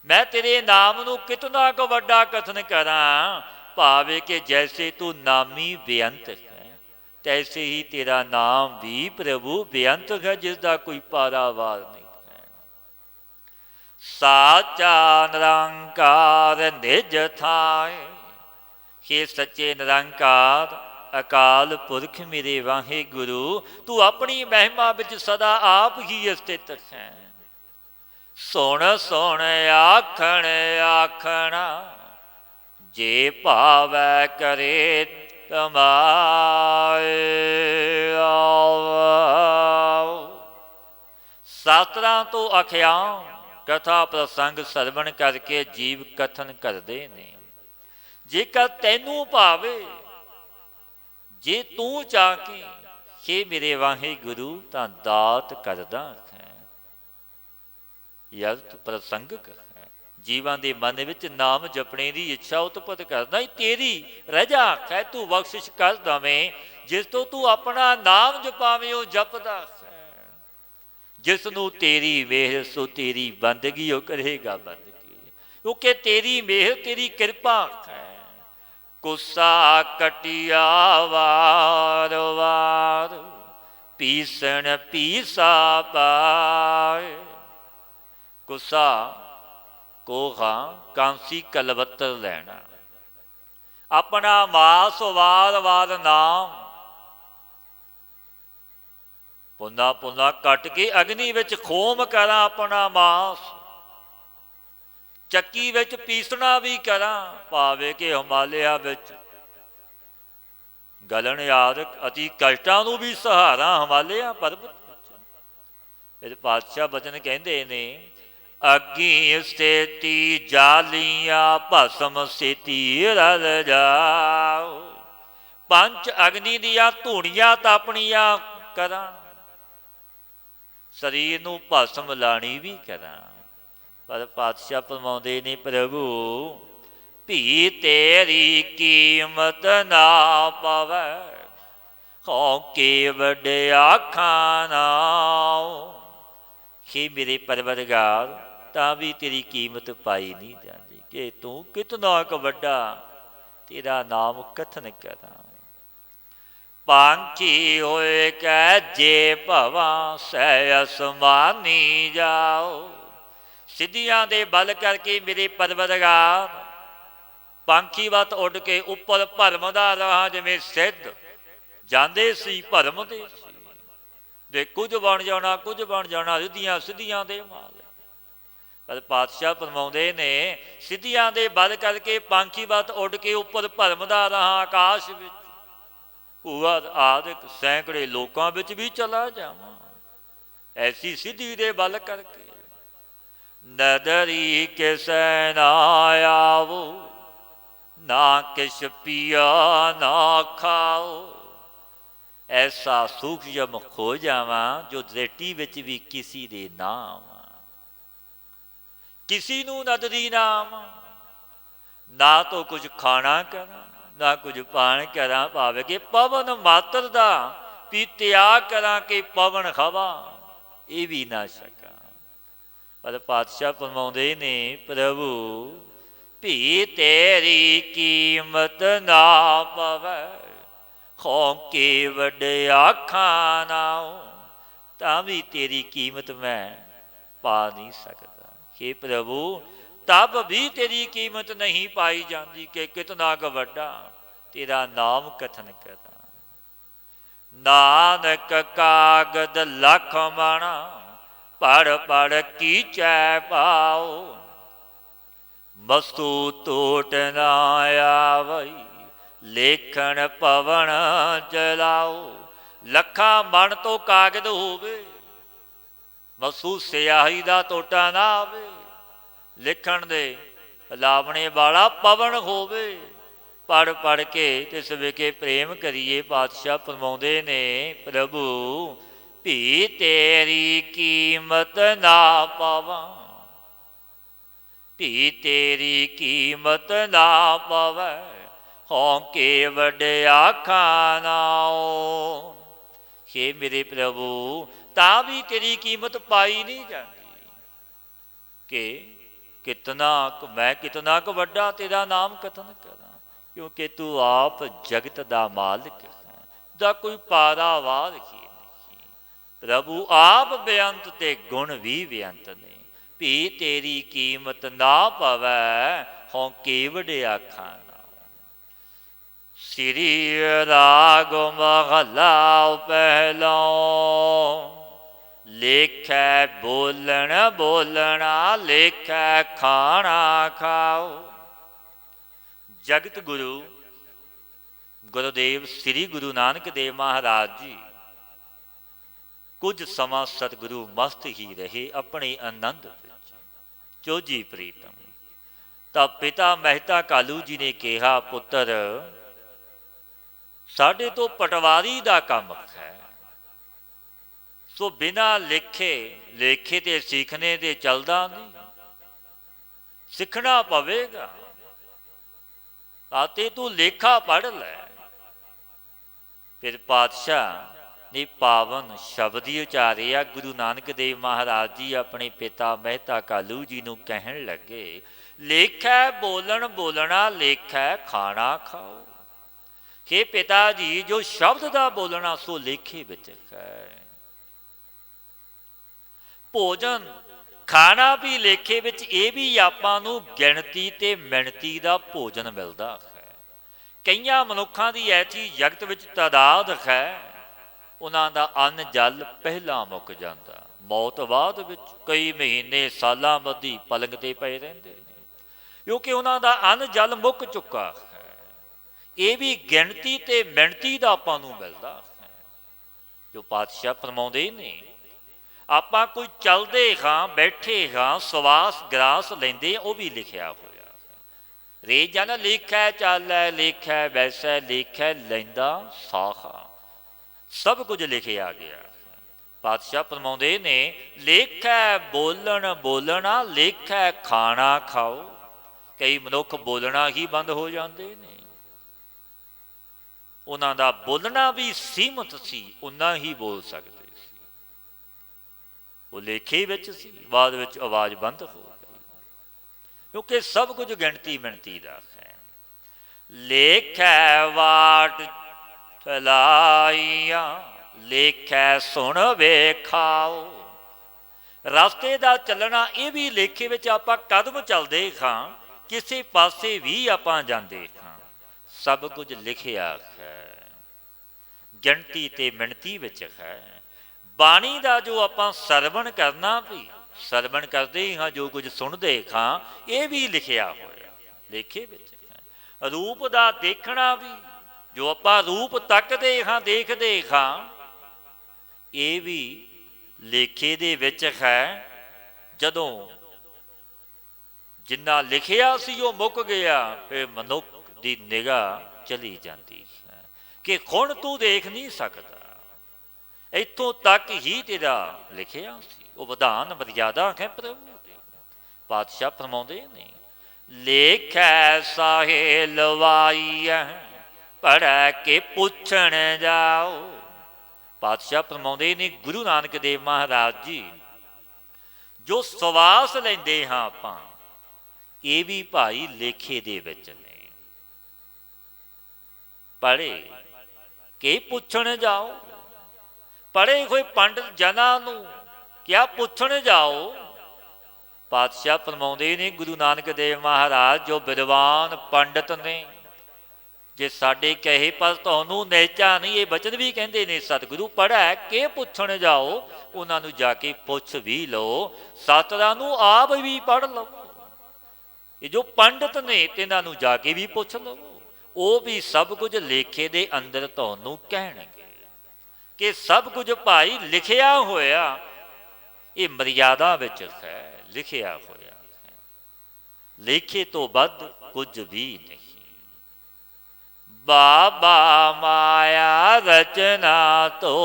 ਮੈਂ ਤੇਰੇ ਨਾਮ ਨੂੰ ਕਿਤਨਾ ਕੁ ਵੱਡਾ ਕਥਨ ਕਰਾਂ, ਭਾਵੇਂ ਕਿ ਜੈਸੇ ਤੂੰ ਨਾਮੀ ਬੇਅੰਤ ਹੈ, ਤੈਸੇ ਹੀ ਤੇਰਾ ਨਾਮ ਵੀ ਪ੍ਰਭੂ ਬੇਅੰਤ ਹੈ, ਜਿਸ ਦਾ ਕੋਈ ਪਾਰਾਵਾਰ ਨਹੀਂ ਹੈ। ਸਾਚਾ ਨਿਰੰਕਾਰ ਨਿਜ ਥਾਏ, हे ਸੱਚੇ ਨਿਰੰਕਾਰ ਅਕਾਲ ਪੁਰਖ ਮੇਰੇ ਵਾਹਿਗੁਰੂ, ਤੂੰ ਆਪਣੀ ਮਹਿਮਾ ਵਿੱਚ ਸਦਾ ਆਪ ਹੀ ਸਥਿਤ ਹੈ। ਸੁਣ ਸੁਣ ਆਖਣ ਆਖਣਾ, ਜੇ ਭਾਵੈ ਕਰੇ ਤਮਾਏ। ਸ਼ਾਸਤਰਾਂ ਤੋਂ ਅਖਿਆਨ ਕਥਾ ਪ੍ਰਸੰਗ ਸਰਵਣ ਕਰਕੇ ਜੀਵ ਕਥਨ ਕਰਦੇ ਨੇ। ਜੇਕਰ ਤੈਨੂੰ ਭਾਵੇ, ਜੇ ਤੂੰ ਚਾਹ ਕੇ, हे ਮੇਰੇ ਵਾਹਿਗੁਰੂ, ਤਾਂ ਦਾਤ ਕਰਦਾ ਹੈ। ਯਰਥ ਪ੍ਰਸੰਗਕ ਹੈ। ਜੀਵਾਂ ਦੇ ਮਨ ਵਿੱਚ ਨਾਮ ਜਪਣੇ ਦੀ ਇੱਛਾ ਉਤਪਤ ਕਰਦਾ ਹੀ ਤੇਰੀ ਰਜਾ ਹੈ। ਤੂੰ ਬਖਸ਼ਿਸ਼ ਕਰ ਦਵੇਂ, ਜਿਸ ਤੋਂ ਤੂੰ ਆਪਣਾ ਨਾਮ ਜਪਾਵੇਂ ਉਹ ਜਪਦਾ ਹੈ। ਜਿਸ ਨੂੰ ਤੇਰੀ ਮਿਹਰ ਸੋ ਤੇਰੀ ਬੰਦਗੀ ਉਹ ਕਰੇਗਾ ਬੰਦਗੀ, ਕਿਉਂਕਿ ਤੇਰੀ ਮਿਹਰ ਤੇਰੀ ਕਿਰਪਾ ਹੈ। ਕੁਸਾ ਕਟਿਆ ਵਾਰ ਵਾਰ, ਪੀਸਣ ਪੀਸਾ ਪਾਏ। ਕੁਸਾ ਕੋਹਾ ਕਾਂਸੀ ਕਲਵੱਤਰ ਲੈਣਾ, ਆਪਣਾ ਮਾਸ ਵਾਰ ਵਾਰ ਨਾਮ ਪੁੰਨਾ ਪੁੰਨਾ ਕੱਟ ਕੇ ਅਗਨੀ ਵਿੱਚ ਖੋਮ ਕਰਾਂ। ਆਪਣਾ ਮਾਸ ਚੱਕੀ ਵਿੱਚ ਪੀਸਣਾ ਵੀ ਕਰਾਂ, ਭਾਵੇਂ ਕਿ ਹਿਮਾਲਿਆ ਵਿੱਚ ਗਲਣ ਆਦਿਕ ਅਤੀ ਕਸ਼ਟਾਂ ਨੂੰ ਵੀ ਸਹਾਰਾ ਹਿਮਾਲਿਆ ਪਰਬਤ ਵਿੱਚ। ਫਿਰ ਪਾਤਸ਼ਾਹ ਬਚਨ ਕਹਿੰਦੇ ਨੇ, ਅੱਗੀ ਸੇਤੀ ਜਾਲੀਆਂ ਭਸਮ ਸੇਤੀ ਰਲ ਜਾਓ। ਪੰਜ ਅਗਨੀ ਦੀਆਂ ਧੂਣੀਆਂ ਤਾਪਣੀਆਂ ਕਰਾਂ, ਸਰੀਰ ਨੂੰ ਭਸਮ ਲਾਣੀ ਵੀ ਕਰਾਂ। ਪਰ ਪਾਤਸ਼ਾਹ ਫਰਮਾਉਂਦੇ ਨੇ, ਪ੍ਰਭੂ ਭੀ ਤੇਰੀ ਕੀਮਤ ਨਾ ਪਵੈ, ਹਉਕੇ ਵੱਡਿਆ ਖਾਨਾ। हे ਮੇਰੇ ਪਰਵਰਦਗਾਰ, ਤਾਂ ਵੀ ਤੇਰੀ ਕੀਮਤ ਪਾਈ ਨਹੀਂ ਜਾਂਦੀ ਕਿ ਤੂੰ ਕਿਤਨਾ ਕੁ ਵੱਡਾ, ਤੇਰਾ ਨਾਮ ਕਥਨ ਕਰਾਂ। ਪਾਂਖੀ ਹੋਏ ਕਹਿ ਜੇ ਭਵਾਂ, ਸਹਿ ਅਸਮਾਨੀ ਜਾਓ। ਸਿੱਧੀਆਂ ਦੇ ਬਲ ਕਰਕੇ ਮੇਰੇ ਪਰਵਰਦਗਾਰ ਪੰਖੀ ਵੱਤ ਉੱਡ ਕੇ ਉੱਪਰ ਭਰਮਦਾ ਰਹਾ। ਜਿਵੇਂ ਸਿੱਧ ਜਾਂਦੇ ਸੀ ਭਰਮਦੇ ਸੀ, ਦੇ ਕੁਝ ਬਣ ਜਾਣਾ ਕੁਝ ਬਣ ਜਾਣਾ, ਰਿੱਧੀਆਂ ਸਿੱਧੀਆਂ ਦੇ ਮਾਲ। ਪਰ ਪਾਤਸ਼ਾਹ ਫਰਮਾਉਂਦੇ ਨੇ, ਸਿੱਧੀਆਂ ਦੇ ਬਲ ਕਰਕੇ ਪੰਖੀ ਵੱਤ ਉੱਡ ਕੇ ਉੱਪਰ ਭਰਮਦਾ ਰਹਾ ਆਕਾਸ਼ ਵਿੱਚ। ਭੂਆ ਆਦਿਕ ਸੈਂਕੜੇ ਲੋਕਾਂ ਵਿੱਚ ਵੀ ਚਲਾ ਜਾਵਾਂ, ਐਸੀ ਸਿੱਧੀ ਦੇ ਬਲ ਕਰਕੇ। ਨਦਰੀ ਕਿਸੇ ਨਾ ਆਵੋ, ਨਾ ਕਿਛ ਪੀਆ ਨਾ ਖਾਓ। ਐਸਾ ਸੂਖਮ ਖੋ ਜਾਵਾਂ, ਜੋ ਦ੍ਰਿਸ਼ਟੀ ਵਿੱਚ ਵੀ ਕਿਸੀ ਦੇ ਨਾ ਆਵਾਂ। ਕਿਸੀ ਨੂੰ ਨਦਰੀ ਨਾ ਆਵਾਂ, ਨਾ ਤੋਂ ਕੁਝ ਖਾਣਾ ਕਰਾਂ ਨਾ ਕੁਝ ਪਾਣ ਕਰਾਂ, ਭਾਵੇਂ ਕਿ ਪਵਨ ਮਾਤਰ ਦਾ ਵੀ ਤਿਆਗ ਕਰਾਂ ਕਿ ਪਵਨ ਹਵਾ ਇਹ ਵੀ ਨਾ ਸਕਾਂ। ਪਰ ਪਾਤਸ਼ਾਹ ਫਰਮਾਉਂਦੇ ਨੇ, ਪ੍ਰਭੂ ਭੀ ਤੇਰੀ ਕੀਮਤ ਨਾ ਪਵੈ, ਹਉਕੇ ਵੱਡਿਆ ਖਾਨਾ। ਤਾਂ ਵੀ ਤੇਰੀ ਕੀਮਤ ਮੈਂ ਪਾ ਨਹੀਂ ਸਕਦਾ। हे ਪ੍ਰਭੂ, ਤਬ ਵੀ ਤੇਰੀ ਕੀਮਤ ਨਹੀਂ ਪਾਈ ਜਾਂਦੀ ਕਿ ਕਿਤਨਾ ਕੁ ਵੱਡਾ ਤੇਰਾ ਨਾਮ ਕਥਨ ਕਰਾਂ। ਨਾਨਕ ਕਾਗਦ ਲਖ ਮਣਾ, ਪੜ ਪੜ ਕੀਚੈ ਪਾਓ। ਵਸਤੂ ਟੋਟ ਨਾ ਆਵਈ, ਲੇਖਣ ਪਵਨ ਚਲਾਓ। ਲੱਖਾਂ ਮਣ ਤੋਂ ਕਾਗਦ ਹੋਵੇ, ਵਸਤੂ ਸਿਆਹੀ ਦਾ ਟੋਟਾ ਨਾ ਆਵੇ। ਲਿਖਣ ਦੇ ਲਾਵਣੇ ਵਾਲਾ ਪਵਨ ਹੋਵੇ, ਪੜ ਪੜ ਕੇ ਤਿਸ ਵਿਖੇ ਪ੍ਰੇਮ ਕਰੀਏ। ਪਾਤਸ਼ਾਹ ਫਰਮਾਉਂਦੇ ਨੇ, ਪ੍ਰਭੂ ਭੀ ਤੇਰੀ ਕੀਮਤ ਨਾ ਪਾਵਾਂ, ਭੀ ਤੇਰੀ ਕੀਮਤ ਨਾ ਪਵੈ, ਹਉਕੇ ਵੱਡਿਆ ਖਾਨਾ। हे ਮੇਰੇ ਪ੍ਰਭੂ, ਤਾਂ ਵੀ ਤੇਰੀ ਕੀਮਤ ਪਾਈ ਨਹੀਂ ਜਾਂਦੀ ਕਿ ਮੈਂ ਕਿਤਨਾ ਕੁ ਵੱਡਾ ਤੇਰਾ ਨਾਮ ਕਥਨ ਕਰਾਂ, ਕਿਉਂਕਿ ਤੂੰ ਆਪ ਜਗਤ ਦਾ ਮਾਲਕ ਹੈ, ਦਾ ਕੋਈ ਪਾਰਾਵਾਰ ਹੀ ਨਹੀਂ। ਪ੍ਰਭੂ ਆਪ ਬੇਅੰਤ ਤੇ ਗੁਣ ਵੀ ਬੇਅੰਤ ਨੇ, ਵੀ ਤੇਰੀ ਕੀਮਤ ਨਾ ਪਵੈ ਹੋਂ ਕੇਵਡ ਆਖਾਂ। ਸ੍ਰੀ ਰਾਗ ਮਹਲਾ ਪਹਿਲਾ, ਲੇਖੈ ਬੋਲਣ ਬੋਲਣਾ, ਲੇਖੈ ਖਾਣਾ ਖਾਓ। ਜਗਤ ਗੁਰੂ ਗੁਰੂਦੇਵ ਸ੍ਰੀ ਗੁਰੂ ਨਾਨਕ ਦੇਵ ਮਹਾਰਾਜ ਜੀ ਕੁਝ ਸਮਾਂ ਸਤਿਗੁਰੂ ਮਸਤ ਹੀ ਰਹੇ ਆਪਣੇ ਆਨੰਦ ਵਿੱਚ, ਚੋਜੀ ਪ੍ਰੀਤਮ। ਤਾਂ ਪਿਤਾ ਮਹਿਤਾ ਕਾਲੂ ਜੀ ਨੇ ਕਿਹਾ, ਪੁੱਤਰ ਸਾਡੇ ਤੋਂ ਪਟਵਾਰੀ ਦਾ ਕੰਮ ਹੈ, ਸੋ ਬਿਨਾਂ ਲੇਖੇ ਤੇ ਸਿੱਖਣੇ ਤੇ ਚੱਲਦਾ ਨਹੀਂ, ਸਿੱਖਣਾ ਪਵੇਗਾ। ਅਤੇ ਤੂੰ ਲੇਖਾ ਪੜ੍ਹ ਲੈ। ਫਿਰ ਪਾਤਸ਼ਾਹ ਨੇ ਪਾਵਨ ਸ਼ਬਦ ਹੀ ਉਚਾਰਿਆ। ਗੁਰੂ ਨਾਨਕ ਦੇਵ ਮਹਾਰਾਜ ਜੀ ਆਪਣੇ ਪਿਤਾ ਮਹਿਤਾ ਕਾਲੂ ਜੀ ਨੂੰ ਕਹਿਣ ਲੱਗੇ, ਲੇਖੈ ਬੋਲਣ ਬੋਲਣਾ, ਲੇਖੈ ਖਾਣਾ ਖਾਓ। ਕਿ ਪਿਤਾ ਜੀ, ਜੋ ਸ਼ਬਦ ਦਾ ਬੋਲਣਾ ਸੋ ਲੇਖੇ ਵਿੱਚ ਹੈ, ਭੋਜਨ ਖਾਣਾ ਵੀ ਲੇਖੇ ਵਿੱਚ। ਇਹ ਵੀ ਆਪਾਂ ਨੂੰ ਗਿਣਤੀ ਤੇ ਮਿਣਤੀ ਦਾ ਭੋਜਨ ਮਿਲਦਾ ਹੈ। ਕਈਆਂ ਮਨੁੱਖਾਂ ਦੀ ਐਸੀ ਜਗਤ ਵਿੱਚ ਤਾਦਾਦ ਹੈ, ਉਹਨਾਂ ਦਾ ਅੰਨ ਜਲ ਪਹਿਲਾਂ ਮੁੱਕ ਜਾਂਦਾ, ਮੌਤ ਬਾਅਦ ਵਿੱਚ ਕਈ ਮਹੀਨੇ ਸਾਲਾਂ ਬੱਧੀ ਪਲੰਗ ਤੇ ਪਏ ਰਹਿੰਦੇ ਨੇ, ਕਿਉਂਕਿ ਉਹਨਾਂ ਦਾ ਅੰਨ ਜਲ ਮੁੱਕ ਚੁੱਕਾ ਹੈ। ਇਹ ਵੀ ਗਿਣਤੀ ਤੇ ਮਿਣਤੀ ਦਾ ਆਪਾਂ ਨੂੰ ਮਿਲਦਾ ਹੈ। ਜੋ ਪਾਤਸ਼ਾਹ ਫਰਮਾਉਂਦੇ ਨੇ, ਆਪਾਂ ਕੋਈ ਚੱਲਦੇ ਹਾਂ, ਬੈਠੇ ਹਾਂ, ਸਵਾਸ ਗਰਾਸ ਲੈਂਦੇ, ਉਹ ਵੀ ਲਿਖਿਆ ਹੋਇਆ। ਰੇ ਜਨ ਲਿਖੈ ਚਾਲੈ, ਲਿਖੈ ਵੈਸੈ, ਲਿਖੈ ਲੈਂਦਾ ਸਾਹਾ, ਸਭ ਕੁਝ ਲਿਖਿਆ ਗਿਆ। ਪਾਤਸ਼ਾਹ ਫਰਮਾਉਂਦੇ ਨੇ, ਲੇਖੈ ਬੋਲਣ ਬੋਲਣਾ, ਲੇਖੈ ਖਾਣਾ ਖਾਓ। ਕਈ ਮਨੁੱਖ ਬੋਲਣਾ ਹੀ ਬੰਦ ਹੋ ਜਾਂਦੇ ਨੇ, ਉਹਨਾਂ ਦਾ ਬੋਲਣਾ ਵੀ ਸੀਮਤ ਸੀ, ਉਨਾ ਹੀ ਬੋਲ ਸਕਦੇ ਸੀ। ਉਹ ਲੇਖੇ ਵਿੱਚ ਸੀ, ਬਾਅਦ ਵਿੱਚ ਆਵਾਜ਼ ਬੰਦ ਹੋ ਗਈ, ਕਿਉਂਕਿ ਸਭ ਕੁਝ ਗਿਣਤੀ ਮਿਣਤੀ ਦਾ ਹੈ। ਲੇਖੈ ਵਾਟ ਚਲਾਈਆਂ, ਲੇਖੈ ਸੁਣ ਵੇਖਾਓ। ਰਸਤੇ ਦਾ ਚੱਲਣਾ ਇਹ ਵੀ ਲੇਖੇ ਵਿੱਚ। ਆਪਾਂ ਕਦਮ ਚੱਲਦੇ ਹਾਂ, ਕਿਸੇ ਪਾਸੇ ਵੀ ਆਪਾਂ ਜਾਂਦੇ ਹਾਂ, ਸਭ ਕੁਝ ਲਿਖਿਆ ਹੈ, ਗਿਣਤੀ ਤੇ ਮਿਣਤੀ ਵਿੱਚ ਹੈ। ਬਾਣੀ ਦਾ ਜੋ ਆਪਾਂ ਸਰਵਣ ਕਰਨਾ, ਵੀ ਸਰਵਣ ਕਰਦੇ ਹਾਂ, ਜੋ ਕੁਝ ਸੁਣਦੇ ਹਾਂ, ਇਹ ਵੀ ਲਿਖਿਆ ਹੋਇਆ, ਲੇਖੇ ਵਿੱਚ ਹੈ। ਰੂਪ ਦਾ ਦੇਖਣਾ ਵੀ, ਜੋ ਆਪਾਂ ਰੂਪ ਤੱਕਦੇ ਹਾਂ, ਦੇਖਦੇ ਹਾਂ, ਇਹ ਵੀ ਲੇਖੇ ਦੇ ਵਿੱਚ ਹੈ। ਜਦੋਂ ਜਿੰਨਾ ਲਿਖਿਆ ਸੀ ਉਹ ਮੁੱਕ ਗਿਆ, ਫਿਰ ਮਨੁੱਖ ਦੀ ਨਿਗਾਹ ਚਲੀ ਜਾਂਦੀ ਹੈ ਕਿ ਹੁਣ ਤੂੰ ਦੇਖ ਨਹੀਂ ਸਕਦਾ, ਇੱਥੋਂ ਤੱਕ ਹੀ ਤੇਰਾ ਲਿਖਿਆ ਸੀ। ਉਹ ਵਿਧਾਨ ਮਰਿਆਦਾ ਹੈ ਪ੍ਰਭੂ ਦੀ। ਪਾਤਸ਼ਾਹ ਫਰਮਾਉਂਦੇ ਨੇ, ਲੇਖੈ ਸਾਹੇ ਲਵਾਈਐ, ਪੜ੍ਹੈ ਕੇ ਪੁੱਛਣ ਜਾਓ। ਪਾਤਸ਼ਾਹ ਫਰਮਾਉਂਦੇ ਨੇ, ਗੁਰੂ ਨਾਨਕ ਦੇਵ ਮਹਾਰਾਜ ਜੀ ਜੋ ਸਵਾਸ ਲੈਂਦੇ ਹਾਂ ਆਪਾਂ, ਇਹ ਵੀ ਭਾਈ ਲੇਖੇ ਦੇ ਵਿੱਚ ਨੇ। ਪੜ੍ਹੇ ਕਿ ਪੁੱਛਣ ਜਾਓ, ਪੜ੍ਹੇ ਹੋਏ ਪੰਡਤ ਜਨਾਂ ਨੂੰ ਕਿਆ ਪੁੱਛਣ ਜਾਓ। ਪਾਤਸ਼ਾਹ ਫਰਮਾਉਂਦੇ ਨੇ, ਗੁਰੂ ਨਾਨਕ ਦੇਵ ਮਹਾਰਾਜ ਜੋ ਵਿਦਵਾਨ ਪੰਡਤ ਨੇ, ਜੇ ਸਾਡੇ ਕਹੇ ਪਰ ਤੁਹਾਨੂੰ ਨੇਚਾ ਨਹੀਂ, ਇਹ ਬਚਨ ਵੀ ਕਹਿੰਦੇ ਨੇ ਸਤਿਗੁਰੂ, ਪੜ੍ਹੈ ਕਿ ਪੁੱਛਣ ਜਾਓ। ਉਹਨਾਂ ਨੂੰ ਜਾ ਕੇ ਪੁੱਛ ਵੀ ਲਓ, ਸਤਿਗੁਰਾਂ ਨੂੰ ਆਪ ਵੀ ਪੜ੍ਹ ਲਓ। ਇਹ ਜੋ ਪੰਡਤ ਨੇ, ਇਹਨਾਂ ਨੂੰ ਜਾ ਕੇ ਵੀ ਪੁੱਛ ਲਓ, ਉਹ ਵੀ ਸਭ ਕੁਝ ਲੇਖੇ ਦੇ ਅੰਦਰ ਤੁਹਾਨੂੰ ਕਹਿਣਗੇ ਕਿ ਸਭ ਕੁਝ ਭਾਈ ਲਿਖਿਆ ਹੋਇਆ। ਇਹ ਮਰਿਆਦਾ ਵਿੱਚ ਹੈ, ਲਿਖਿਆ ਹੋਇਆ ਹੈ, ਲੇਖੇ ਤੋਂ ਵੱਧ ਕੁਝ ਵੀ ਨਹੀਂ। ਬਾਬਾ ਮਾਇਆ ਰਚਨਾ ਤੋ,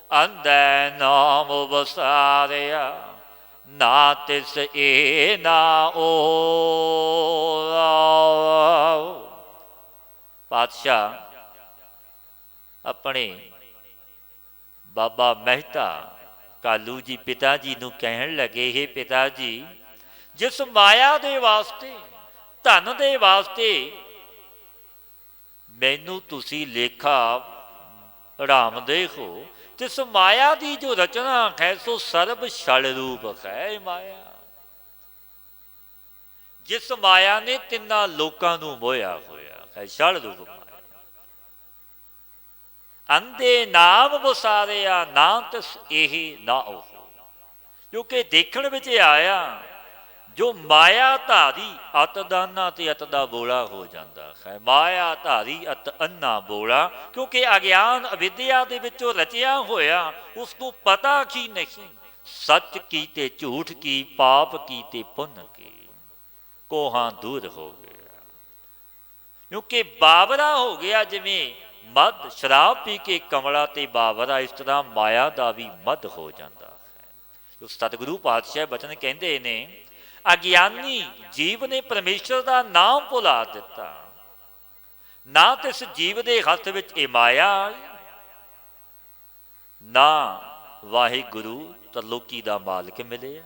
ਅੰਧੈ ਨਾਮ ਵਸਾਰਿਆ, ਨਾ ਤਿਸ ਏ ਨਾ ਓ। ਪਾਤਸ਼ਾਹ ਆਪਣੇ ਬਾਬਾ ਮਹਿਤਾ ਕਾਲੂ ਜੀ ਪਿਤਾ ਜੀ ਨੂੰ ਕਹਿਣ ਲੱਗੇ, ਹੇ ਪਿਤਾ ਜੀ, ਜਿਸ ਮਾਇਆ ਦੇ ਵਾਸਤੇ, ਧਨ ਦੇ ਵਾਸਤੇ ਮੈਨੂੰ ਤੁਸੀਂ ਲੇਖਾ ਰਾਮਦੇ ਹੋ, ਤਿਸ ਮਾਇਆ ਦੀ ਜੋ ਰਚਨਾ ਹੈ ਸੋ ਸਰਬ ਛਲ ਰੂਪ ਹੈ ਮਾਇਆ। ਜਿਸ ਮਾਇਆ ਨੇ ਤਿੰਨਾਂ ਲੋਕਾਂ ਨੂੰ ਮੋਹਿਆ ਹੋਇਆ ਹੈ, ਛਲ ਰੂਪ ਮਾਇਆ। ਅੰਧੇ ਨਾਮ ਵਸਾਰਿਆ ਨਾ ਤਿਸ ਇਹ ਨਾ ਉਹ। ਕਿਉਂਕਿ ਦੇਖਣ ਵਿੱਚ ਆਇਆ ਜੋ ਮਾਇਆ ਧਾਰੀ ਅਤ ਦਾਨਾ ਤੇ ਅਤ ਦਾ ਬੋਲਾ ਹੋ ਜਾਂਦਾ ਹੈ। ਮਾਇਆ ਧਾਰੀ ਅਤ ਅੰਨਾ ਬੋਲਾ, ਕਿਉਂਕਿ ਅਗਿਆਨ ਅਵਿਦਿਆ ਦੇ ਵਿੱਚੋਂ ਰਚਿਆ ਹੋਇਆ, ਉਸ ਨੂੰ ਪਤਾ ਕੀ ਨਹੀਂ, ਸੱਚ ਕੀ ਤੇ ਝੂਠ ਕੀ, ਪਾਪ ਕੀ ਤੇ ਪੁੰਨ ਕੀ, ਕੋਹਾਂ ਦੂਰ ਹੋ ਗਿਆ। ਕਿਉਂਕਿ ਬਾਬਰਾ ਹੋ ਗਿਆ, ਜਿਵੇਂ ਮਦ ਸ਼ਰਾਬ ਪੀ ਕੇ ਕਮਲਾ ਤੇ ਬਾਬਰਾ, ਇਸ ਤਰ੍ਹਾਂ ਮਾਇਆ ਦਾ ਵੀ ਮਦ ਹੋ ਜਾਂਦਾ ਹੈ। ਸਤਿਗੁਰੂ ਪਾਤਸ਼ਾਹ ਬਚਨ ਕਹਿੰਦੇ ਨੇ, ਅਗਿਆਨੀ ਜੀਵ ਨੇ ਪਰਮੇਸ਼ਰ ਦਾ ਨਾਮ ਭੁਲਾ ਦਿੱਤਾ, ਨਾ ਤਿਸ ਜੀਵ ਦੇ ਹੱਥ ਵਿੱਚ ਇਹ ਮਾਇਆ, ਨਾ ਵਾਹਿਗੁਰੂ ਤਰਲੋਕੀ ਦਾ ਮਾਲਕ ਮਿਲਿਆ,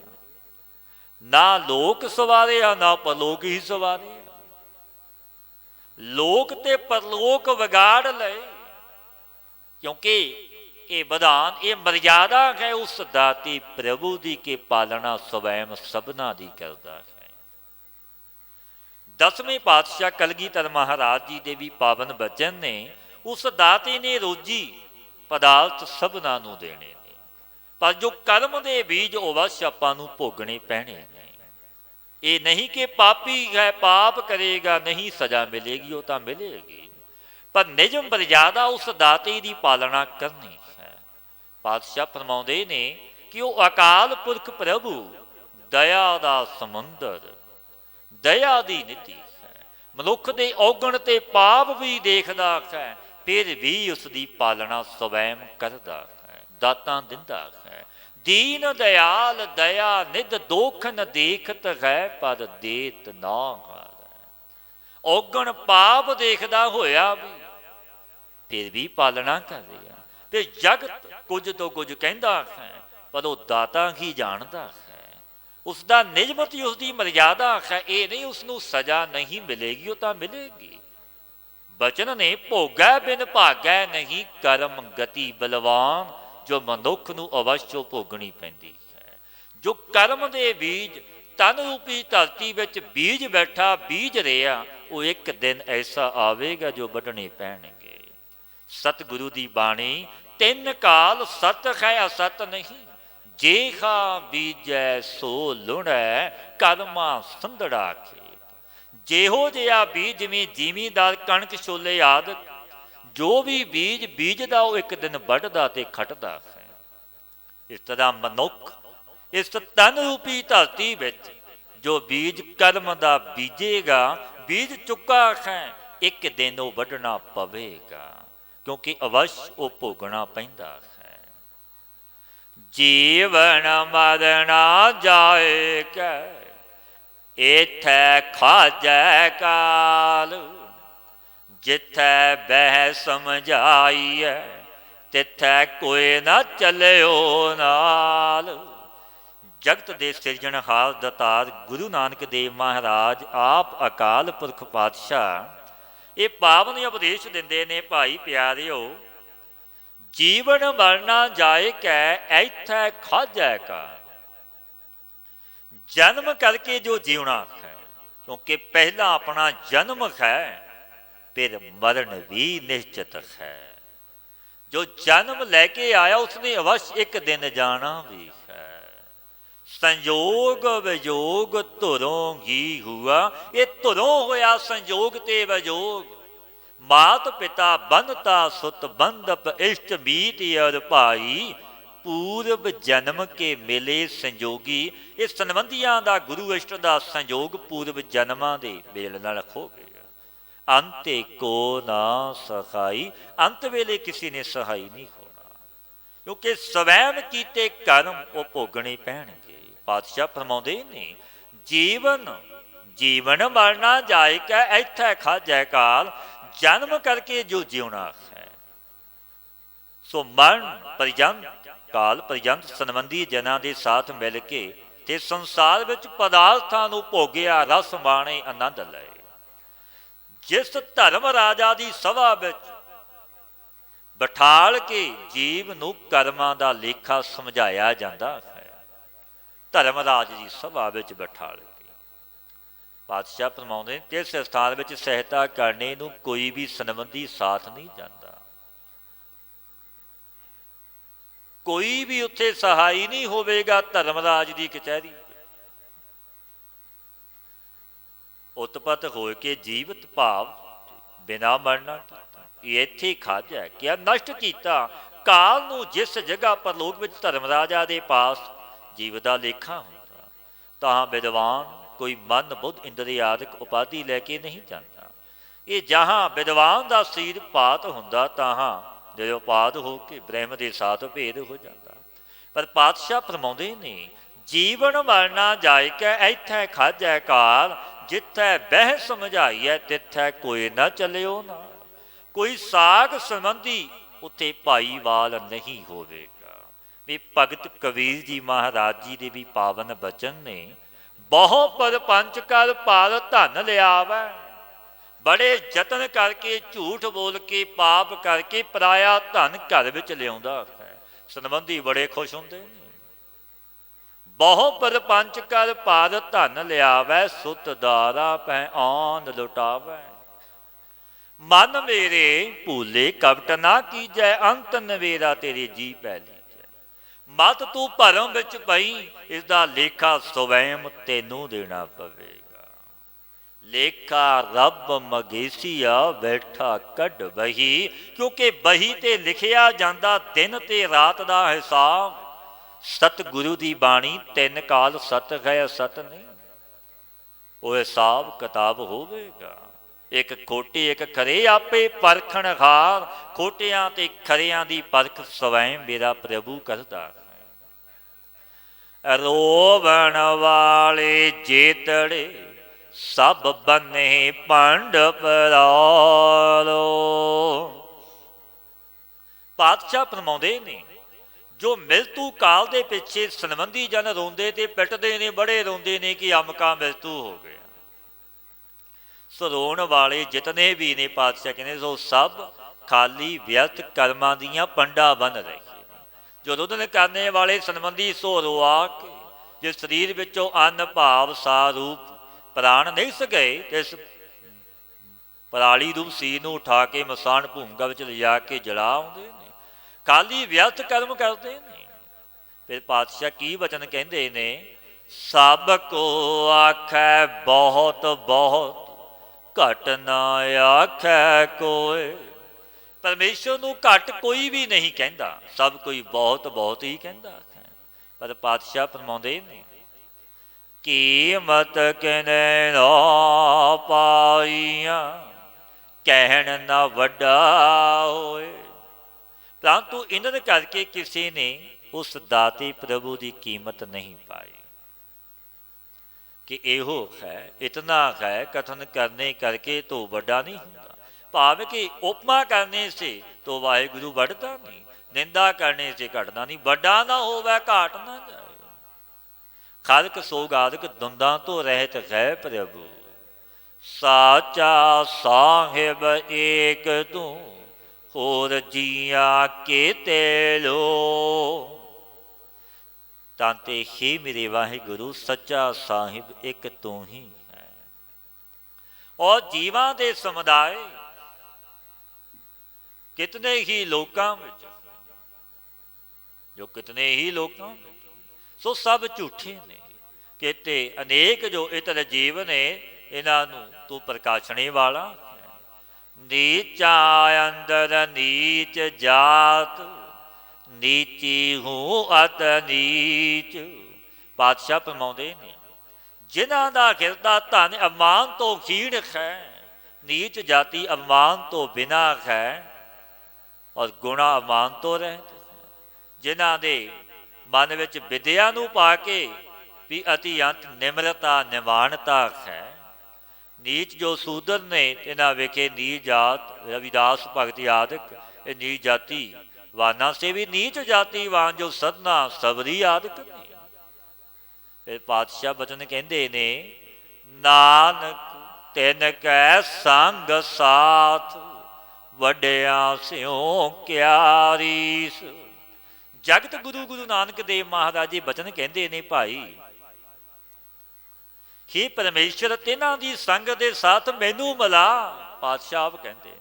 ਨਾ ਲੋਕ ਸਵਾਰਿਆ ਨਾ ਪਰਲੋਕ ਹੀ ਸਵਾਰਿਆ। ਲੋਕ ਤੇ ਪਰਲੋਕ ਵਿਗਾੜ ਲਏ, ਕਿਉਂਕਿ ਇਹ ਵਿਧਾਨ, ਇਹ ਮਰਿਆਦਾ ਹੈ ਉਸ ਦਾਤੀ ਪ੍ਰਭੂ ਦੀ, ਕੇ ਪਾਲਣਾ ਸਵੈਮ ਸਭਨਾ ਦੀ ਕਰਦਾ ਹੈ। 10ਵੇਂ ਪਾਤਸ਼ਾਹ ਕਲਗੀਧਰ ਮਹਾਰਾਜ ਜੀ ਦੇ ਵੀ ਪਾਵਨ ਬਚਨ ਨੇ, ਉਸ ਦਾਤੀ ਨੇ ਰੋਜੀ ਪਦਾਰਥ ਸਭਨਾ ਨੂੰ ਦੇਣੇ ਨੇ, ਪਰ ਜੋ ਕਰਮ ਦੇ ਬੀਜ ਅਵਸ਼ ਆਪਾਂ ਨੂੰ ਭੋਗਣੇ ਪੈਣੇ ਨੇ। ਇਹ ਨਹੀਂ ਕਿ ਪਾਪੀ ਹੈ, ਪਾਪ ਕਰੇਗਾ ਨਹੀਂ ਸਜ਼ਾ ਮਿਲੇਗੀ, ਉਹ ਤਾਂ ਮਿਲੇਗੀ, ਪਰ ਨਿਯਮ ਮਰਿਆਦਾ ਉਸ ਦਾਤੀ ਦੀ ਪਾਲਣਾ ਕਰਨੀ ਹੈ। ਪਾਤਸ਼ਾਹ ਫਰਮਾਉਂਦੇ ਨੇ ਕਿ ਉਹ ਅਕਾਲ ਪੁਰਖ ਪ੍ਰਭੂ ਦਇਆ ਦਾ ਸਮੁੰਦਰ, ਦਇਆ ਦੀ ਨਿਧੀ ਹੈ। ਮਨੁੱਖ ਦੇ ਔਗਣ ਤੇ ਪਾਪ ਵੀ ਦੇਖਦਾ ਹੈ, ਫਿਰ ਵੀ ਉਸ ਦੀ ਪਾਲਣਾ ਸਵੈਮ ਕਰਦਾ ਹੈ, ਦਾਤਾਂ ਦਿੰਦਾ ਹੈ। ਦੀਨ ਦਿਆਲ ਦਇਆ ਨਿਧ ਦੋਖ ਨ ਦੇਖਤ ਹੈ, ਪਰ ਦੇਤ ਨਾ ਹੈ। ਔਗਣ ਪਾਪ ਦੇਖਦਾ ਹੋਇਆ ਵੀ ਫਿਰ ਵੀ ਪਾਲਣਾ ਕਰ ਰਿਹਾ। ਤੇ ਜਗਤ ਕੁਝ ਤੋਂ ਕੁਝ ਕਹਿੰਦਾ ਹੈ, ਪਰ ਉਹ ਦਾਤਾ ਹੀ ਜਾਣਦਾ ਹੈ। ਉਸ ਦਾ ਨਿਯਮਤ ਹੀ ਉਸ ਦੀ ਮਰਿਆਦਾ ਹੈ। ਇਹ ਨਹੀਂ ਉਸ ਨੂੰ ਸਜ਼ਾ ਨਹੀਂ ਮਿਲੇਗੀ, ਉਹ ਤਾਂ ਮਿਲੇਗੀ। ਬਚਨ ਨੇ ਭੋਗੈ ਬਿਨ ਭਾਗੈ ਨਹੀਂ, ਕਰਮ ਗਤੀ ਬਲਵਾਨ, ਜੋ ਮਨੁੱਖ ਨੂੰ ਅਵਸ਼ਯ ਭੋਗਣੀ ਪੈਂਦੀ ਹੈ। ਜੋ ਕਰਮ ਦੇ ਬੀਜ ਤਨ ਰੂਪੀ ਧਰਤੀ ਵਿੱਚ ਬੀਜ ਬੈਠਾ, ਬੀਜ ਰਿਹਾ, ਉਹ ਇੱਕ ਦਿਨ ਐਸਾ ਆਵੇਗਾ ਜੋ ਵੱਢਣੇ ਪੈਣਗੇ। ਸਤਿਗੁਰੂ ਦੀ ਬਾਣੀ, ਤਿੰਨ ਕਾਲ ਸਤ ਹੈ ਅਸਤ ਨਹੀਂ, ਜੇਹਾ ਬੀਜੈ ਸੋ ਲੁਣੈ, ਕਰਮਾ ਸੰਧੜਾ ਖੇਤ। ਜਿਹੋ ਜਿਹਾ ਬੀਜ, ਜਿਵੇਂ ਜ਼ਿਮੀਂਦਾਰ ਕਣਕ ਛੋਲੇ ਆਦਿ ਜੋ ਵੀ ਬੀਜ ਬੀਜਦਾ, ਉਹ ਇੱਕ ਦਿਨ ਵੱਢਦਾ ਤੇ ਖੱਟਦਾ ਹੈ। ਇਸ ਤਰ੍ਹਾਂ ਮਨੁੱਖ ਇਸ ਤਨ ਰੂਪੀ ਧਰਤੀ ਵਿੱਚ ਜੋ ਬੀਜ ਕਰਮ ਦਾ ਬੀਜੇਗਾ, ਬੀਜ ਚੁੱਕਾ ਹੈ, ਇੱਕ ਦਿਨ ਉਹ ਵੱਢਣਾ ਪਵੇਗਾ, ਕਿਉਂਕਿ ਅਵਸ਼ ਉਹ ਭੋਗਣਾ ਪੈਂਦਾ ਹੈ। ਜੀਵਨ ਮਰਨਾ ਜਾਏ ਕੈ, ਏਥੈ ਖਾਜੈ ਕਾਲ, ਜਿੱਥੈ ਬਹਿ ਸਮਝਾਈਐ, ਤਿੱਥੈ ਕੋਈ ਨਾ ਚੱਲਿਓ ਨਾਲ। ਜਗਤ ਦੇ ਸਿਰਜਣਹਾਰ ਦਾਤਾਰ ਗੁਰੂ ਨਾਨਕ ਦੇਵ ਮਹਾਰਾਜ ਆਪ ਅਕਾਲ ਪੁਰਖ ਪਾਤਸ਼ਾਹ ਇਹ ਪਾਵਨ ਉਪਦੇਸ਼ ਦਿੰਦੇ ਨੇ, ਭਾਈ ਪਿਆਰਿਓ, ਜੀਵਨ ਮਰਨਾ ਜਾਏ ਕੈ, ਐਥੈ ਖਾਜੈ ਕਾ। ਜਨਮ ਕਰਕੇ ਜੋ ਜਿਉਣਾ ਹੈ, ਕਿਉਂਕਿ ਪਹਿਲਾਂ ਆਪਣਾ ਜਨਮ ਹੈ, ਫਿਰ ਮਰਨ ਵੀ ਨਿਸ਼ਚਿਤ ਹੈ। ਜੋ ਜਨਮ ਲੈ ਕੇ ਆਇਆ ਉਸਨੇ ਅਵਸ਼ ਇੱਕ ਦਿਨ ਜਾਣਾ ਵੀ ਹੈ। ਸੰਜੋਗ ਵਿਜੋਗ ਧੁਰੋਂ ਹੀ ਹੁਆ, ਇਹ ਧੁਰੋਂ ਹੋਇਆ ਸੰਜੋਗ ਤੇ ਵਿਜੋਗ। ਮਾਤ ਪਿਤਾ ਬੰਧਤਾ ਸੁਤ ਬੰਧਪ, ਇਸ਼ਟ ਮੀਤ ਅਰ ਭਾਈ, ਪੂਰਬ ਜਨਮ ਕੇ ਮਿਲੇ ਸੰਜੋਗੀ। ਇਹ ਸੰਬੰਧੀਆਂ ਦਾ, ਗੁਰੂ ਇਸ਼ਟ ਦਾ ਸੰਜੋਗ ਪੂਰਬ ਜਨਮਾਂ ਦੇ ਮੇਲ ਨਾਲ ਹੋ ਗਿਆ। ਅੰਤੇ ਕੋ ਨਾ ਸਹਾਈ, ਅੰਤ ਵੇਲੇ ਕਿਸੇ ਨੇ ਸਹਾਈ ਨਹੀਂ ਹੋਣਾ, ਕਿਉਂਕਿ ਸਵੈਮ ਕੀਤੇ ਕਰਮ ਉਹ ਭੋਗਣੇ ਪੈਣਗੇ। ਪਾਤਸ਼ਾਹ ਫਰਮਾਉਂਦੇ ਨੇ, ਜੀਵਨ ਮਰਨਾ ਜਾਏ ਕੈ, ਐਥੈ ਖਾਜੈ ਕਾਲ। ਜਨਮ ਕਰਕੇ ਜੋ ਜਿਉਣਾ ਹੈ, ਸੋ ਮਰਨ ਪਰਯੰਤ ਕਾਲ ਪਰਯੰਤ ਸੰਬੰਧੀ ਜਨਾਂ ਦੇ ਸਾਥ ਮਿਲ ਕੇ ਤੇ ਸੰਸਾਰ ਵਿੱਚ ਪਦਾਰਥਾਂ ਨੂੰ ਭੋਗਿਆ, ਰਸ ਮਾਣੇ, ਆਨੰਦ ਲਏ। ਜਿਸ ਧਰਮ ਰਾਜਾ ਦੀ ਸਭਾ ਵਿੱਚ ਬਿਠਾਲ ਕੇ ਜੀਵ ਨੂੰ ਕਰਮਾਂ ਦਾ ਲੇਖਾ ਸਮਝਾਇਆ ਜਾਂਦਾ ਹੈ, ਧਰਮ ਰਾਜ ਦੀ ਸਭਾ ਵਿੱਚ ਬਿਠਾਲ ਕੇ ਪਾਤਸ਼ਾਹ ਫਰਮਾਉਂਦੇ ਨੇ, ਇਸ ਸਥਾਨ ਵਿੱਚ ਸਹਾਇਤਾ ਕਰਨੇ ਨੂੰ ਕੋਈ ਵੀ ਸੰਬੰਧੀ ਸਾਥ ਨਹੀਂ ਜਾਂਦਾ, ਕੋਈ ਵੀ ਉੱਥੇ ਸਹਾਈ ਨਹੀਂ ਹੋਵੇਗਾ। ਧਰਮ ਰਾਜ ਦੀ ਕਚਹਿਰੀ ਉਤਪਤ ਹੋ ਕੇ ਜੀਵਤ ਭਾਵ ਬਿਨਾ ਮਰਨਾ ਕੀਤਾ, ਇੱਥੇ ਖਾਧਿਆ ਕਿਆ ਨਸ਼ਟ ਕੀਤਾ ਕਾਲ ਨੂੰ। ਜਿਸ ਜਗ੍ਹਾ ਪਰ ਲੋਕ ਵਿੱਚ ਧਰਮ ਰਾਜਾ ਦੇ ਪਾਸ ਜੀਵ ਦਾ ਲੇਖਾ ਹੁੰਦਾ, ਤਾਂ ਵਿਦਵਾਨ ਕੋਈ ਮਨ ਬੁੱਧ ਇੰਦਰੀ ਆਦਿਕ ਉਪਾਧੀ ਲੈ ਕੇ ਨਹੀਂ ਜਾਂਦਾ। ਇਹ ਜਹਾਂ ਵਿਦਵਾਨ ਦਾ ਸੀਰ ਪਾਤ ਹੁੰਦਾ, ਤਾਹਾਂ ਜਦੋਂ ਪਾਤ ਹੋ ਕੇ ਬ੍ਰਹਮ ਦੇ ਸਾਥ ਭੇਦ ਹੋ ਜਾਂਦਾ। ਪਰ ਪਾਤਸ਼ਾਹ ਫਰਮਾਉਂਦੇ ਨੇ, ਜੀਵਨ ਮਰਨਾ ਜਾਇਕੈ ਇੱਥੇ ਖਾਧੈ ਕਾਲ, ਜਿੱਥੈ ਬਹਿ ਸਮਝਾਈਐ ਤਿੱਥੈ ਕੋਈ ਨਾ ਚੱਲਿਓ ਨਾਲ। ਕੋਈ ਸਾਖ ਸੰਬੰਧੀ ਉੱਥੇ ਭਾਈਵਾਲ ਨਹੀਂ ਹੋਵੇਗਾ। ਵੀ ਭਗਤ ਕਬੀਰ ਜੀ ਮਹਾਰਾਜ ਜੀ ਦੇ ਵੀ ਪਾਵਨ ਬਚਨ ਨੇ, ਬਹੁ ਪਰਪੰਚ ਕਰ ਭਾਰ ਧਨ ਲਿਆਵੈ। ਬੜੇ ਯਤਨ ਕਰਕੇ, ਝੂਠ ਬੋਲ ਕੇ, ਪਾਪ ਕਰਕੇ ਪਰਾਇਆ ਧਨ ਘਰ ਵਿੱਚ ਲਿਆਉਂਦਾ ਹੈ। ਸੰਬੰਧੀ ਬੜੇ ਖੁਸ਼ ਹੁੰਦੇ ਨੇ। ਬਹੁ ਪਰਪੰਚ ਕਰ ਭਾਰ ਧਨ ਲਿਆਵੈ, ਸੁਤ ਦਾਰਾ ਪੈ ਆਨ ਲੁਟਾਵੈ। ਮਨ ਮੇਰੇ ਭੂਲੇ ਕਪਟ ਨਾ ਕੀਜੈ, ਅੰਤ ਨਵੇਰਾ ਤੇਰੇ ਜੀ ਪੈ ਲੀਜੈ। ਮਤ ਤੂੰ ਭਰਮ ਵਿੱਚ ਪਈ, ਇਸ ਦਾ ਲੇਖਾ ਸਵੈਮ ਤੈਨੂੰ ਦੇਣਾ ਪਵੇਗਾ। ਲੇਖਾ ਰੱਬ ਮਗੇਸੀਆ ਬੈਠਾ ਕੱਢ ਬਹੀ, ਕਿਉਂਕਿ ਬਹੀ ਤੇ ਲਿਖਿਆ ਜਾਂਦਾ ਦਿਨ ਤੇ ਰਾਤ ਦਾ ਹਿਸਾਬ। ਸਤਿਗੁਰੂ ਦੀ ਬਾਣੀ ਤਿੰਨ ਕਾਲ ਸਤ ਹੈ, ਸਤ ਨਹੀਂ। ਉਹ ਹਿਸਾਬ ਕਿਤਾਬ ਹੋਵੇਗਾ। ਇੱਕ ਖੋਟੇ ਇੱਕ ਖਰੇ ਆਪੇ ਪਰਖਣ ਹਾਰ, ਖੋਟਿਆਂ ਤੇ ਖਰਿਆਂ ਦੀ ਪਰਖ ਸਵੈਮ ਮੇਰਾ ਪ੍ਰਭੂ ਕਰਦਾ ਹੈ। ਰੋਵਣ ਵਾਲੇ ਜੇਤੜੇ ਸਭ ਬੰਨੇ ਪੰਡ ਪਰਾਲੋ। ਪਾਤਸ਼ਾਹ ਫਰਮਾਉਂਦੇ ਨੇ, ਜੋ ਮਿਲਤੂ ਕਾਲ ਦੇ ਪਿੱਛੇ ਸੰਬੰਧੀ ਜਨ ਰੋਂਦੇ ਤੇ ਪਿੱਟਦੇ ਨੇ, ਬੜੇ ਰੋਂਦੇ ਨੇ ਕਿ ਅਮਕਾ ਮਿਲਤੂ ਹੋ ਗਿਆ। ਸੋ ਰੋਣ ਵਾਲੇ ਜਿਤਨੇ ਵੀ ਨੇ, ਪਾਤਸ਼ਾਹ ਕਹਿੰਦੇ ਸੋ ਸਭ ਖਾਲੀ ਵਿਅਰਥ ਕਰਮਾਂ ਦੀਆਂ ਪੰਡਾ ਬਣ ਰਹੇ ਨੇ। ਜੋ ਰੋਦਨ ਕਰਨੇ ਵਾਲੇ ਸੰਬੰਧੀ ਸੋ ਰੋਆ ਕੇ, ਜੇ ਸਰੀਰ ਵਿੱਚੋਂ ਅੰਨ ਭਾਵ ਸਾ ਰੂਪ ਪ੍ਰਾਣ ਨਹੀਂ ਸਕੇ, ਤੇ ਇਸ ਪਰਾਲੀ ਰੂਪ ਸੀਰ ਨੂੰ ਉਠਾ ਕੇ ਮਸਾਨ ਭੂਮਿਕਾ ਵਿੱਚ ਲਿਜਾ ਕੇ ਜਲਾ ਆਉਂਦੇ ਨੇ, ਖਾਲੀ ਵਿਅਰਥ ਕਰਮ ਕਰਦੇ ਨੇ। ਫਿਰ ਪਾਤਸ਼ਾਹ ਕੀ ਵਚਨ ਕਹਿੰਦੇ ਨੇ, ਸਭ ਕੋ ਆਖੈ ਬਹੁਤ ਬਹੁਤ, ਘਟ ਨਾ ਆਖੈ ਕੋਇ। ਪਰਮੇਸ਼ਰ ਨੂੰ ਘੱਟ ਕੋਈ ਵੀ ਨਹੀਂ ਕਹਿੰਦਾ, ਸਭ ਕੋਈ ਬਹੁਤ ਬਹੁਤ ਹੀ ਕਹਿੰਦਾ ਹੈ। ਪਰ ਪਾਤਸ਼ਾਹ ਫਰਮਾਉਂਦੇ ਨੇ, ਕੀਮਤ ਕਿਨੇ ਨਾ ਪਾਈਆਂ, ਕਹਿਣ ਨਾ ਵੱਡਾ ਹੋਏ। ਪਰੰਤੂ ਇਹਨਾਂ ਕਰਕੇ ਕਿਸੇ ਨੇ ਉਸ ਦਾਤੇ ਪ੍ਰਭੂ ਦੀ ਕੀਮਤ ਨਹੀਂ ਪਾਈ ਕਿ ਇਹੋ ਹੈ, ਇਤਨਾ ਹੈ, ਕਥਨ ਕਰਨੇ ਕਰਕੇ ਤੋ ਵੱਡਾ ਨਹੀਂ ਹੁੰਦਾ। ਭਾਵ ਕਿ ਉਪਮਾ ਕਰਨੇ ਸੇ ਤੋ ਵਾਹਿਗੁਰੂ ਵੱਡਦਾ ਨਹੀਂ, ਨਿੰਦਾ ਕਰਨੇ ਸੇ ਘਟਦਾ ਨਹੀਂ। ਵੱਡਾ ਨਾ ਹੋਵੇ, ਘਾਟ ਨਾ ਜਾਏ। ਖਾਲਕ ਸੋਗਾਦਕ ਦੁੰਦਾਂ ਤੋਂ ਰਹਿਤ ਹੈ ਪ੍ਰਭੂ, ਸਾਚਾ ਸਾਹਿਬ ਏਕ ਤੂੰ, ਹੋਰ ਜੀਆਂ ਕੇਤੇ ਲੋ। ਤਾਂ ਤੇ ਹੀ ਮੇਰੇ ਵਾਹਿਗੁਰੂ ਸੱਚਾ ਸਾਹਿਬ ਇੱਕ ਤੂੰ ਹੀ ਹੈ। ਔਰ ਜੀਵਾਂ ਦੇ ਸਮੁਦਾਇ ਕਿਤਨੇ ਹੀ ਲੋਕਾਂ ਵਿੱਚ, ਜੋ ਕਿਤਨੇ ਹੀ ਲੋਕਾਂ ਵਿੱਚ, ਸੋ ਸਭ ਝੂਠੇ ਨੇ। ਕਿਤੇ ਅਨੇਕ ਜੋ ਇਤਰ ਜੀਵ ਨੇ, ਇਹਨਾਂ ਨੂੰ ਤੂੰ ਪ੍ਰਕਾਸ਼ਣੇ ਵਾਲਾ ਹੈ। ਨੀਚਾ ਅੰਦਰ ਨੀਚ ਜਾਤ, ਨੀਚੀ ਹੂੰ ਅਤ ਨੀਚ। ਪਾਤਸ਼ਾਹ ਫਰਮਾਉਂਦੇ ਨੇ, ਜਿਨ੍ਹਾਂ ਦਾ ਹਿਰਦਾ ਧਨ ਅਭਿਮਾਨ ਤੋਂ ਖੀਣ ਹੈ, ਨੀਚ ਜਾਤੀ ਅਭਿਮਾਨ ਤੋਂ ਬਿਨਾ ਹੈ, ਔਰ ਗੁਣਾ ਅਭਿਮਾਨ ਤੋਂ ਰਹਿਤ ਹੈ। ਜਿਨ੍ਹਾਂ ਦੇ ਮਨ ਵਿੱਚ ਵਿਦਿਆ ਨੂੰ ਪਾ ਕੇ ਵੀ ਅਤੀ ਅੰਤ ਨਿਮਰਤਾ ਨਿਵਾਣਤਾ ਹੈ। ਨੀਚ ਜੋ ਸੂਦਰ ਨੇ, ਇਹਨਾਂ ਵੇਖੇ ਨੀਚ ਜਾਤ, ਰਵਿਦਾਸ ਭਗਤ ਆਦਿਕ, ਇਹ ਨੀਚ ਜਾਤੀ ਵਾਨਾ ਸੇ ਵੀ ਨੀਚ ਜਾਤੀ ਵਾਂ ਜੋ ਸਦਨਾ ਸਬਰੀ ਆਦਿ ਕਰਨੀ। ਫਿਰ ਪਾਤਸ਼ਾਹ ਬਚਨ ਕਹਿੰਦੇ ਨੇ, ਨਾਨਕ ਤਿਨ ਕੈ ਸੰਗ ਸਾਥ ਵੱਡਿਆਂ ਸਿਉ ਕਿਆ ਰੀਸ। ਜਗਤ ਗੁਰੂ ਗੁਰੂ ਨਾਨਕ ਦੇਵ ਮਹਾਰਾਜ ਜੀ ਬਚਨ ਕਹਿੰਦੇ ਨੇ, ਭਾਈ हे ਪਰਮੇਸ਼ਰ ਤਿਨਾਂ ਦੀ ਸੰਗਤ ਦੇ ਸਾਥ ਮੈਨੂੰ ਮਿਲਾ। ਪਾਤਸ਼ਾਹ ਆਪ ਕਹਿੰਦੇ ਨੇ,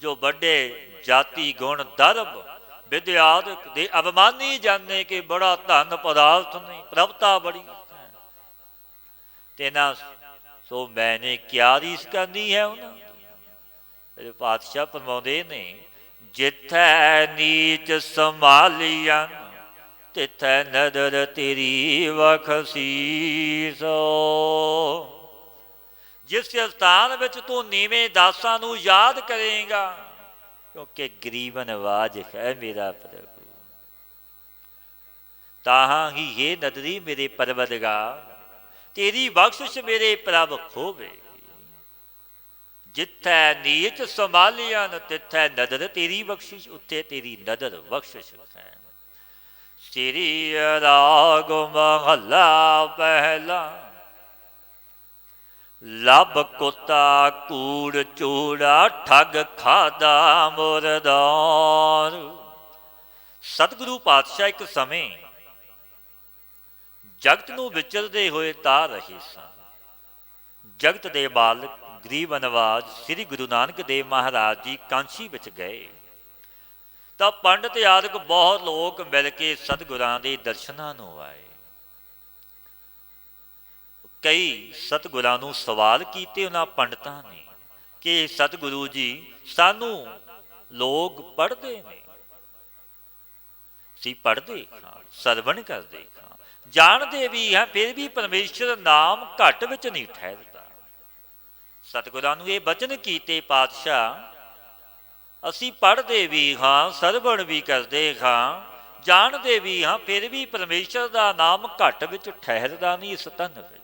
ਜੋ ਵੱਡੇ ਜਾਤੀ ਗੁਣ ਦਰਬ ਵਿਦਿਆਦਿਕ ਦੇ ਅਭਿਮਾਨੀ ਜਾਣੇ ਕਿ ਬੜਾ ਧਨ ਪਦਾਰਥ ਨਹੀਂ ਪ੍ਰਭਤਾ ਬੜੀ ਤਿਨਾਂ ਸੋ ਮੈਨੇ ਕਿਆ ਰੀਸ ਕਰਨੀ ਹੈ ਉਹਨਾਂ ਦੀ। ਪਾਤਸ਼ਾਹ ਫਰਮਾਉਂਦੇ ਨੇ, ਜਿੱਥੈ ਨੀਚ ਸੰਭਾਲੀਆਂ ਤਿੱਥੈ ਨਦਰ ਤੇਰੀ ਬਖਸ਼ੀਸੋ। ਜਿਸ ਸਥਾਨ ਵਿੱਚ ਤੂੰ ਨੀਵੇਂ ਦਾਸਾਂ ਨੂੰ ਯਾਦ ਕਰੇਗਾ, ਕਿਉਂਕਿ ਗਰੀਬ ਨਵਾਜ ਹੈ ਮੇਰਾ ਪ੍ਰਭੂ, ਤਾਹਾਂ ਹੀ ਇਹ ਨਦਰੀ ਮੇਰੇ ਪਰਵਰਦਗਾਰ ਤੇਰੀ ਬਖਸ਼ਿਸ਼ ਮੇਰੇ ਪ੍ਰਭ ਖੋਵੇ। ਜਿੱਥੈ ਨੀਚ ਸੰਭਾਲੀਆਂ ਤਿੱਥੈ ਨਦਰ ਤੇਰੀ ਬਖਸ਼ਿਸ਼, ਉੱਥੇ ਤੇਰੀ ਨਦਰ ਬਖਸ਼ਿਸ਼ ਹੈ। ਸ੍ਰੀ ਰਾਗ ਮਹੱਲਾ ਪਹਿਲਾ। ਲੱਭ ਕੁੱਤਾ ਕੂੜ ਚੂੜਾ ਠੱਗ ਖਾਦਾ ਮੁਰਦਾਰ। ਸਤਿਗੁਰੂ ਪਾਤਸ਼ਾਹ ਇੱਕ ਸਮੇਂ ਜਗਤ ਨੂੰ ਵਿਚਰਦੇ ਹੋਏ ਤਾਰ ਰਹੇ ਸਨ। ਜਗਤ ਦੇ ਮਾਲਕ ਗਰੀਬ ਨਵਾਜ ਸ੍ਰੀ ਗੁਰੂ ਨਾਨਕ ਦੇਵ ਮਹਾਰਾਜ ਜੀ ਕਾਂਸ਼ੀ ਵਿੱਚ ਗਏ ਤਾਂ ਪੰਡਤ ਆਦਿਕ ਬਹੁਤ ਲੋਕ ਮਿਲ ਕੇ ਸਤਿਗੁਰਾਂ ਦੇ ਦਰਸ਼ਨਾਂ ਨੂੰ ਆਏ। ਕਈ ਸਤਿਗੁਰਾਂ ਨੂੰ ਸਵਾਲ ਕੀਤੇ ਉਹਨਾਂ ਪੰਡਤਾਂ ਨੇ ਕਿ ਸਤਿਗੁਰੂ ਜੀ ਸਾਨੂੰ ਲੋਕ ਪੜ੍ਹਦੇ ਨੇ, ਅਸੀਂ ਪੜ੍ਹਦੇ ਹਾਂ, ਸਰਵਣ ਕਰਦੇ ਹਾਂ, ਜਾਣਦੇ ਵੀ ਹਾਂ, ਫਿਰ ਵੀ ਪਰਮੇਸ਼ਰ ਨਾਮ ਘੱਟ ਵਿੱਚ ਨਹੀਂ ਠਹਿਰਦਾ। ਸਤਿਗੁਰਾਂ ਨੂੰ ਇਹ ਬਚਨ ਕੀਤੇ, ਪਾਤਸ਼ਾਹ ਅਸੀਂ ਪੜ੍ਹਦੇ ਵੀ ਹਾਂ, ਸਰਵਣ ਵੀ ਕਰਦੇ ਹਾਂ, ਜਾਣਦੇ ਵੀ ਹਾਂ, ਫਿਰ ਵੀ ਪਰਮੇਸ਼ਰ ਦਾ ਨਾਮ ਘੱਟ ਵਿੱਚ ਠਹਿਰਦਾ ਨਹੀਂ, ਇਸ ਤਨ ਵਿੱਚ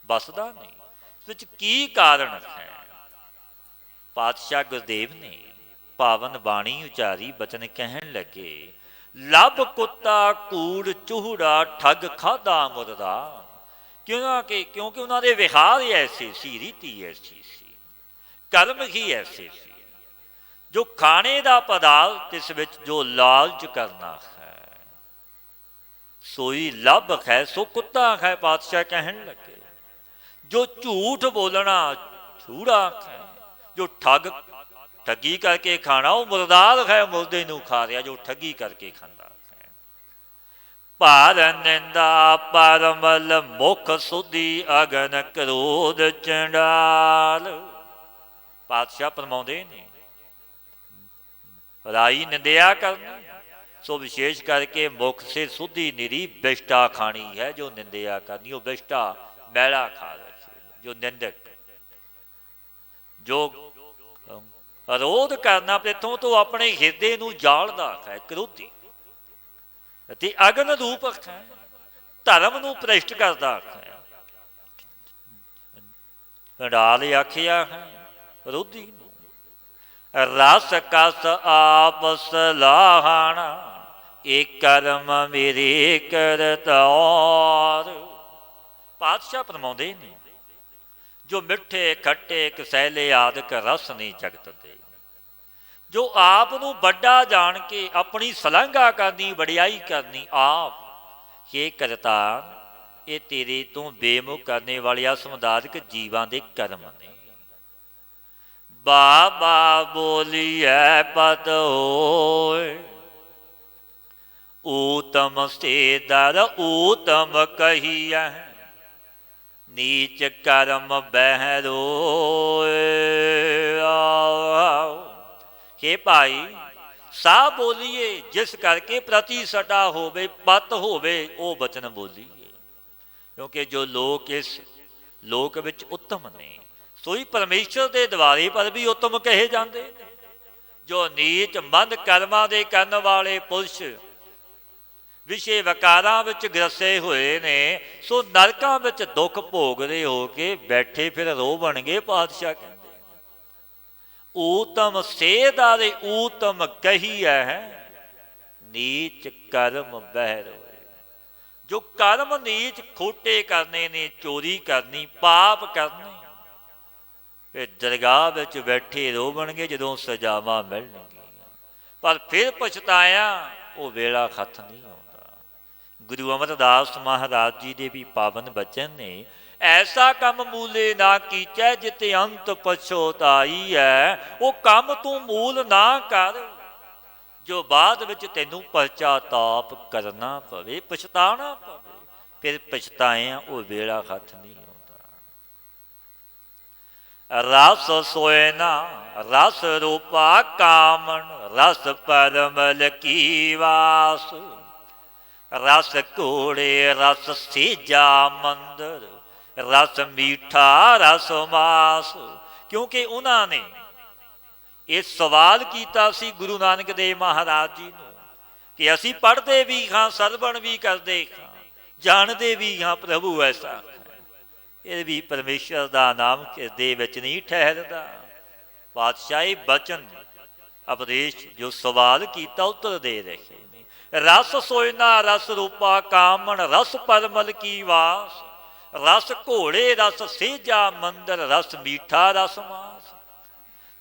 ਬਸਦਾ ਨਹੀਂ। ਇਸ ਵਿੱਚ ਕੀ ਕਾਰਨ ਹੈ? ਪਾਤਸ਼ਾਹ ਗੁਰਦੇਵ ਨੇ ਪਾਵਨ ਬਾਣੀ ਉਚਾਰੀ, ਬਚਨ ਕਹਿਣ ਲੱਗੇ, ਲੱਭ ਕੁੱਤਾ ਕੂੜ ਚੂੜਾ ਠੱਗ ਖਾਦਾ ਮੁਰਦਾ। ਕਿਉਂਕਿ ਉਹਨਾਂ ਦੇ ਵਿਹਾਰ ਐਸੇ ਸੀ, ਰੀਤੀ ਐਸੀ ਸੀ, ਕਰਮ ਹੀ ਐਸੇ ਸੀ। ਜੋ ਖਾਣੇ ਦਾ ਪਦਾਰਥ, ਇਸ ਵਿੱਚ ਜੋ ਲਾਲਚ ਕਰਨਾ ਹੈ, ਸੋਈ ਲੱਭ ਹੈ, ਸੋ ਕੁੱਤਾ ਹੈ। ਪਾਤਸ਼ਾਹ ਕਹਿਣ ਲੱਗੇ, ਜੋ ਝੂਠ ਬੋਲਣਾ ਝੂੜਾ ਹੈ, ਜੋ ਠੱਗੀ ਕਰਕੇ ਖਾਣਾ ਉਹ ਮੁਰਦਾਰ ਹੈ, ਮੁਰਦੇ ਨੂੰ ਖਾ ਰਿਹਾ ਜੋ ਠੱਗੀ ਕਰਕੇ ਖਾਂਦਾ ਹੈ। ਭਾਰ ਨਿੰਦਾ ਪਰਮਲ ਮੁਖ ਸੁਧੀ ਅਗਨ ਕ੍ਰੋਧ ਚੰਡਾਲ। ਪਾਤਸ਼ਾਹ ਫਰਮਾਉਂਦੇ ਨੇ, ਰਾਈ ਨਿੰਦਿਆ ਕਰਨੀ, ਸੋ ਵਿਸ਼ੇਸ਼ ਕਰਕੇ ਮੁਖ ਸੇ ਸੁਧੀ ਨਿਰੀ ਬਿਸ਼ਟਾ ਖਾਣੀ ਹੈ। ਜੋ ਨਿੰਦਿਆ ਕਰਨੀ ਉਹ ਬਿਸ਼ਟਾ ਮੈਲਾ ਖਾ ਰਹੇ, ਜੋ ਨਿੰਦਕ, ਜੋ ਅਰੋਧ ਕਰਨਾ ਇੱਥੋਂ ਤੋਂ ਆਪਣੇ ਹਿਰਦੇ ਨੂੰ ਜਾਲਦਾ ਹੈ, ਕ੍ਰੋਧੀ ਅਤੇ ਅਗਨ ਰੂਪਕ ਹੈ, ਧਰਮ ਨੂੰ ਭ੍ਰਿਸ਼ਟ ਕਰਦਾ ਹੈ। ਡਾਲ ਆਖਿਆ ਹੈ ਵਿਰੋਧੀ ਨੂੰ, ਰਸ ਕਸ ਆਪ ਸਲਾਹਣਾ, ਇਹ ਕਰਮ ਮੇਰੇ ਕਰਤਾਰ। ਪਾਤਸ਼ਾਹ ਫਰਮਾਉਂਦੇ ਨੇ, ਜੋ ਮਿੱਠੇ ਖੱਟੇ ਕਸੈਲੇ ਆਦਿਕ ਰਸ ਨਹੀਂ ਜਗਤ ਦੇ, ਜੋ ਆਪ ਨੂੰ ਵੱਡਾ ਜਾਣ ਕੇ ਆਪਣੀ ਸਲਾਘਾ ਕਰਨੀ, ਵਡਿਆਈ ਕਰਨੀ, ਆਪ ਇਹ ਕਰਤਾਰ, ਇਹ ਤੇਰੇ ਤੋਂ ਬੇਮੁਖ ਕਰਨੇ ਵਾਲੇ ਸਮੁਦਾਇਕ ਜੀਵਾਂ ਦੇ ਕਰਮ ਨੇ। ਬਾਬਾ ਬੋਲੀਐ ਪਦ ਹੋਏ, ਊਤਮ ਸੇ ਦਰ ਊਤਮ ਕਹੀਐ, ਨੀਚ ਕਰਮ ਬਹਿਰੋਏ। ਕਿ ਭਾਈ ਸਾਹ ਬੋਲੀਏ, ਜਿਸ ਕਰਕੇ ਪ੍ਰਤੀ ਸਟਾ ਹੋਵੇ, ਪਤ ਹੋਵੇ, ਉਹ ਬਚਨ ਬੋਲੀਏ। ਕਿਉਂਕਿ ਜੋ ਲੋਕ ਇਸ ਲੋਕ ਵਿੱਚ ਉੱਤਮ ਨੇ, ਸੋਈ ਪਰਮੇਸ਼ਰ ਦੇ ਦੁਆਰੇ ਪਰ ਵੀ ਉੱਤਮ ਕਹੇ ਜਾਂਦੇ ਨੇ। ਜੋ ਨੀਚ ਮੰਦ ਕਰਮਾਂ ਦੇ ਕਰਨ ਵਾਲੇ ਪੁਰਸ਼ ਵਿਸ਼ੇ ਵਕਾਰਾਂ ਵਿੱਚ ਗ੍ਰਸੇ ਹੋਏ ਨੇ, ਸੋ ਨਰਕਾਂ ਵਿੱਚ ਦੁੱਖ ਭੋਗਦੇ ਹੋ ਕੇ ਬੈਠੇ ਫਿਰ ਰੋ ਬਣਗੇ। ਪਾਤਸ਼ਾਹ ਕਹਿੰਦੇ ਊਤਮ ਸੇਧਾਰੇ ਊਤਮ ਕਹੀਐ ਨੀਚ ਕਰਮ ਬਹਿ ਰੋਏ। ਜੋ ਕਰਮ ਨੀਚ ਖੋਟੇ ਕਰਨੇ ਨੇ, ਚੋਰੀ ਕਰਨੀ, ਪਾਪ ਕਰਨੇ, ਫਿਰ ਦਰਗਾਹ ਵਿੱਚ ਬੈਠੇ ਰੋਵਣਗੇ ਜਦੋਂ ਸਜ਼ਾਵਾਂ ਮਿਲਣਗੀਆਂ। ਪਰ ਫਿਰ ਪਛਤਾਇਆ ਉਹ ਵੇਲਾ ਖਤ ਨਹੀਂ ਆਉਂਦਾ। ਗੁਰੂ ਅਮਰਦਾਸ ਮਹਾਰਾਜ ਜੀ ਦੇ ਵੀ ਪਾਵਨ ਬਚਨ ਨੇ, ਐਸਾ ਕੰਮ ਮੂਲੇ ਨਾ ਕੀਚੈ ਜਿਤੇ ਅੰਤ ਪਛੋਤਾਈ ਹੈ। ਉਹ ਕੰਮ ਤੂੰ ਮੂਲ ਨਾ ਕਰ ਜੋ ਬਾਅਦ ਵਿੱਚ ਤੈਨੂੰ ਪਛਤਾਪ ਕਰਨਾ ਪਵੇ, ਪਛਤਾਣਾ ਪਵੇ। ਫਿਰ ਪਛਤਾਇਆ ਉਹ ਵੇਲਾ ਖਤ ਨਹੀਂ ਆਉਂਦਾ। ਰਸ ਸੋਇਨਾ ਰਸ ਰੂਪਾ ਕਾਮਣ ਰਸ ਪਰਮਲ ਕੀ ਵਾਸ। ਰਸ ਘੋੜੇ ਰਸ ਸੇਜਾ ਮੰਦਰ ਰਸ ਮੀਠਾ ਰਸ ਮਾਸ। ਕਿਉਂਕਿ ਉਹਨਾਂ ਨੇ ਇਹ ਸਵਾਲ ਕੀਤਾ ਸੀ ਗੁਰੂ ਨਾਨਕ ਦੇਵ ਮਹਾਰਾਜ ਜੀ ਨੂੰ ਕਿ ਅਸੀਂ ਪੜ੍ਹਦੇ ਵੀ ਹਾਂ, ਸਰਵਣ ਵੀ ਕਰਦੇ ਹਾਂ, ਜਾਣਦੇ ਵੀ ਹਾਂ ਪ੍ਰਭੂ ਐਸਾ ਹੈ, ਇਹ ਵੀ ਪਰਮੇਸ਼ਰ ਦਾ ਨਾਮ ਦੇ ਵਿੱਚ ਨਹੀਂ ਠਹਿਰਦਾ। ਪਾਤਸ਼ਾਹੀ ਬਚਨ ਉਪਦੇਸ਼ ਜੋ ਸਵਾਲ ਕੀਤਾ ਉੱਤਰ ਦੇ ਰਹੇ ਨੇ। ਰਸ ਸੋਇਨਾ ਰਸ ਰੂਪਾ ਕਾਮਣ ਰਸ ਪਰਮਲ ਕੀ ਵਾਸ। ਰਸ ਘੋੜੇ ਰਸ ਸੇਜਾ ਮੰਦਰ ਰਸ ਮੀਠਾ ਰਸ ਮਾਸ।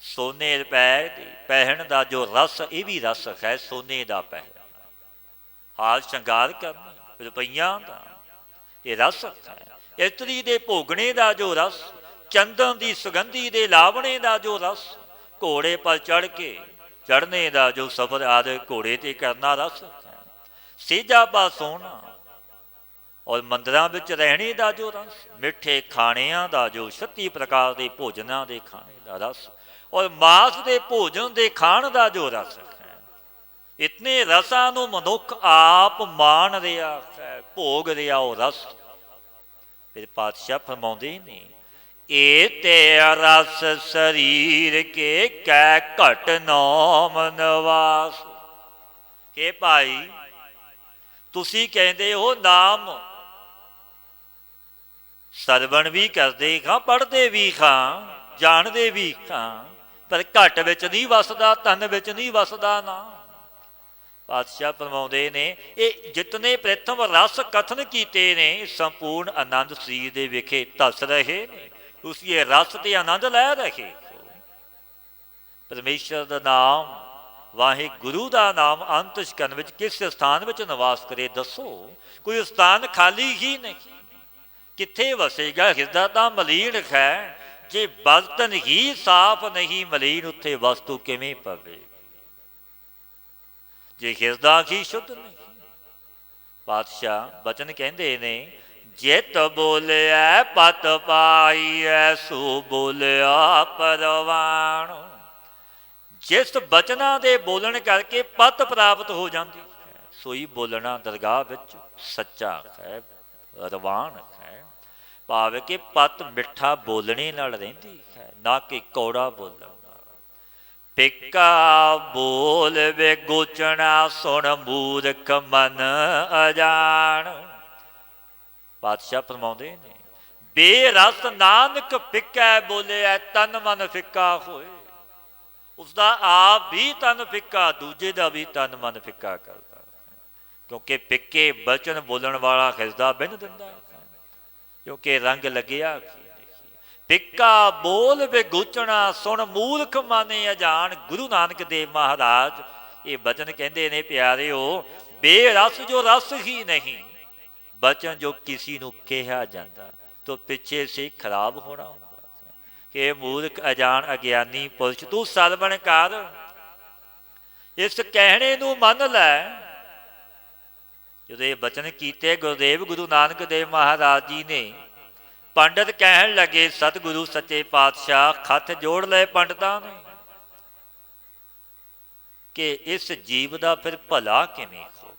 ਸੋਨੇ ਰੁਪਏ ਦੇ ਪਹਿਣ ਦਾ ਜੋ ਰਸ, ਇਹ ਵੀ ਰਸ ਹੈ ਸੋਨੇ ਦਾ ਪਹਿਣ, ਹਾਲ ਸ਼ਿੰਗਾਰ ਕਰਨਾ ਰੁਪਈਆਂ ਦਾ, ਇਹ ਰਸ ਹੈ। ਇਸਤਰੀ ਦੇ ਭੋਗਣੇ ਦਾ ਜੋ ਰਸ, ਚੰਦਨ ਦੀ ਸੁਗੰਧੀ ਦੇ ਲਾਵਣੇ ਦਾ ਜੋ ਰਸ, ਘੋੜੇ ਪਰ ਚੜ੍ਹ ਕੇ ਚੜ੍ਹਨੇ ਦਾ ਜੋ ਸਫ਼ਰ ਆਦਿ ਘੋੜੇ 'ਤੇ ਕਰਨਾ ਰਸ ਹੈ। ਸੇਜਾ ਪਾ ਸੋਹਣਾ ਔਰ ਮੰਦਰਾਂ ਵਿੱਚ ਰਹਿਣੇ ਦਾ ਜੋ ਰਸ, ਮਿੱਠੇ ਖਾਣਿਆਂ ਦਾ ਜੋ 36 ਪ੍ਰਕਾਰ ਦੇ ਭੋਜਨਾਂ ਦੇ ਖਾਣੇ ਦਾ ਰਸ, ਔਰ ਮਾਸ ਦੇ ਭੋਜਨ ਦੇ ਖਾਣ ਦਾ ਜੋ ਰਸ ਹੈ। ਇਤਨੇ ਰਸਾਂ ਨੂੰ ਮਨੁੱਖ ਆਪ ਮਾਣ ਰਿਹਾ ਹੈ, ਭੋਗ ਰਿਹਾ ਉਹ ਰਸ। ਫਿਰ ਪਾਤਸ਼ਾਹ ਫਰਮਾਉਂਦੇ ਨੇ, ਇਹ ਤੇ ਰਸ ਸਰੀਰ ਕੇ ਕੈ ਘਟ ਨਾਮ ਨਿਵਾਸ। ਕਿ ਭਾਈ ਤੁਸੀਂ ਕਹਿੰਦੇ ਹੋ ਨਾਮ ਸਰਵਣ ਵੀ ਕਰਦੇ ਹਾਂ, ਪੜ੍ਹਦੇ ਵੀ ਹਾਂ, ਜਾਣਦੇ ਵੀ ਹਾਂ, ਪਰ ਘਟ ਵਿੱਚ ਨਹੀਂ ਵਸਦਾ, ਤਨ ਵਿੱਚ ਨਹੀਂ ਵਸਦਾ ਨਾ। ਪਾਤਸ਼ਾਹ ਫਰਮਾਉਂਦੇ ਨੇ, ਇਹ ਜਿਤਨੇ ਪ੍ਰਥਮ ਰਸ ਕਥਨ ਕੀਤੇ ਨੇ ਸੰਪੂਰਨ ਆਨੰਦ ਸਰੀਰ ਦੇ ਵਿਖੇ ਧਸ ਰਹੇ ਨੇ। ਤੁਸੀਂ ਇਹ ਰਸ ਤੇ ਆਨੰਦ ਲੈ ਰਹੇ। ਪਰਮੇਸ਼ਰ ਦਾ ਨਾਮ, ਵਾਹਿਗੁਰੂ ਦਾ ਨਾਮ ਅੰਤਿਸ਼ਕਨ ਵਿੱਚ ਕਿਸ ਸਥਾਨ ਵਿੱਚ ਨਿਵਾਸ ਕਰੇ ਦੱਸੋ? ਕੋਈ ਸਥਾਨ ਖਾਲੀ ਹੀ ਨਹੀਂ। ਕਿੱਥੇ ਵਸੇਗਾ? ਹਿਰਦਾ ਤਾਂ ਮਲੀਨ ਹੈ। ਜੇ ਬਰਤਨ ਹੀ ਸਾਫ਼ ਨਹੀਂ ਮਲੀਨ, ਉੱਥੇ ਵਸਤੂ ਕਿਵੇਂ ਪਵੇ? ਜੇ ਹਿਰਦਾ ਹੀ ਸ਼ੁੱਧ ਨਹੀਂ। ਪਾਤਸ਼ਾਹ ਬਚਨ ਕਹਿੰਦੇ ਨੇ, ਜਿਤ ਬੋਲਿਆ ਪਤ ਪਾਈਐ ਸੋ ਬੋਲਿਆ ਪਰਵਾਣ। ਜਿਸ ਬਚਨਾਂ ਦੇ ਬੋਲਣ ਕਰਕੇ ਪਤ ਪ੍ਰਾਪਤ ਹੋ ਜਾਂਦੀ ਹੈ, ਸੋਈ ਬੋਲਣਾ ਦਰਗਾਹ ਵਿੱਚ ਸੱਚਾ ਹੈ, ਰਵਾਨ ਹੈ। ਭਾਵ ਕਿ ਪਤ ਮਿੱਠਾ ਬੋਲਣੇ ਨਾਲ ਰਹਿੰਦੀ ਹੈ, ਨਾ ਕਿ ਕੌੜਾ ਬੋਲਣ ਨਾਲ। ਫਿੱਕਾ ਬੋਲ ਵੇ ਗੋਚਣਾ ਸੁਣ ਮੂਰਖ ਮਨ ਅਜਾਣ। ਪਾਤਸ਼ਾਹ ਫਰਮਾਉਂਦੇ ਨੇ, ਬੇਰਸ ਨਾਨਕ ਫਿੱਕਾ ਬੋਲਿਆ ਤਨ ਮਨ ਫਿੱਕਾ ਹੋਏ। ਉਸਦਾ ਆਪ ਵੀ ਤਨ ਫਿੱਕਾ, ਦੂਜੇ ਦਾ ਵੀ ਤਨ ਮਨ ਫਿੱਕਾ ਕਰਦਾ। ਕਿਉਂਕਿ ਫਿੱਕੇ ਬਚਨ ਬੋਲਣ ਵਾਲਾ ਹਿਰਦਾ ਬਿੰਨ ਦਿੰਦਾ ਹੈ, ਕਿਉਂਕਿ ਰੰਗ ਲੱਗਿਆ। ਫਿੱਕਾ ਬੋਲ ਵੇ ਗੂਚਣਾ ਸੁਣ ਮੂਰਖ ਮਾਨੇ ਅਜਾਣ। ਗੁਰੂ ਨਾਨਕ ਦੇਵ ਮਹਾਰਾਜ ਇਹ ਬਚਨ ਕਹਿੰਦੇ ਨੇ, ਪਿਆਰਿਓ, ਬੇਰਸ ਜੋ ਰਸ ਹੀ ਨਹੀਂ, ਬਚਨ ਜੋ ਕਿਸੇ ਨੂੰ ਕਿਹਾ ਜਾਂਦਾ ਤਾਂ ਪਿੱਛੇ ਸੇ ਖਰਾਬ ਹੋਣਾ ਹੁੰਦਾ ਕਿ ਮੂਰਖ ਅਜਾਣ ਅਗਿਆਨੀ ਪੁਰਸ਼ ਤੂੰ ਸਰਵਣ ਕਰ, ਇਸ ਕਹਿਣੇ ਨੂੰ ਮੰਨ ਲੈ। ਜਦੋਂ ਇਹ ਬਚਨ ਕੀਤੇ ਗੁਰਦੇਵ ਗੁਰੂ ਨਾਨਕ ਦੇਵ ਮਹਾਰਾਜ ਜੀ ਨੇ, ਪੰਡਤ ਕਹਿਣ ਲੱਗੇ, ਸਤਿਗੁਰੂ ਸੱਚੇ ਪਾਤਸ਼ਾਹ ਹੱਥ ਜੋੜ ਲਏ ਪੰਡਤਾਂ ਨੇ ਕਿ ਇਸ ਜੀਵ ਦਾ ਫਿਰ ਭਲਾ ਕਿਵੇਂ ਹੋਵੇ?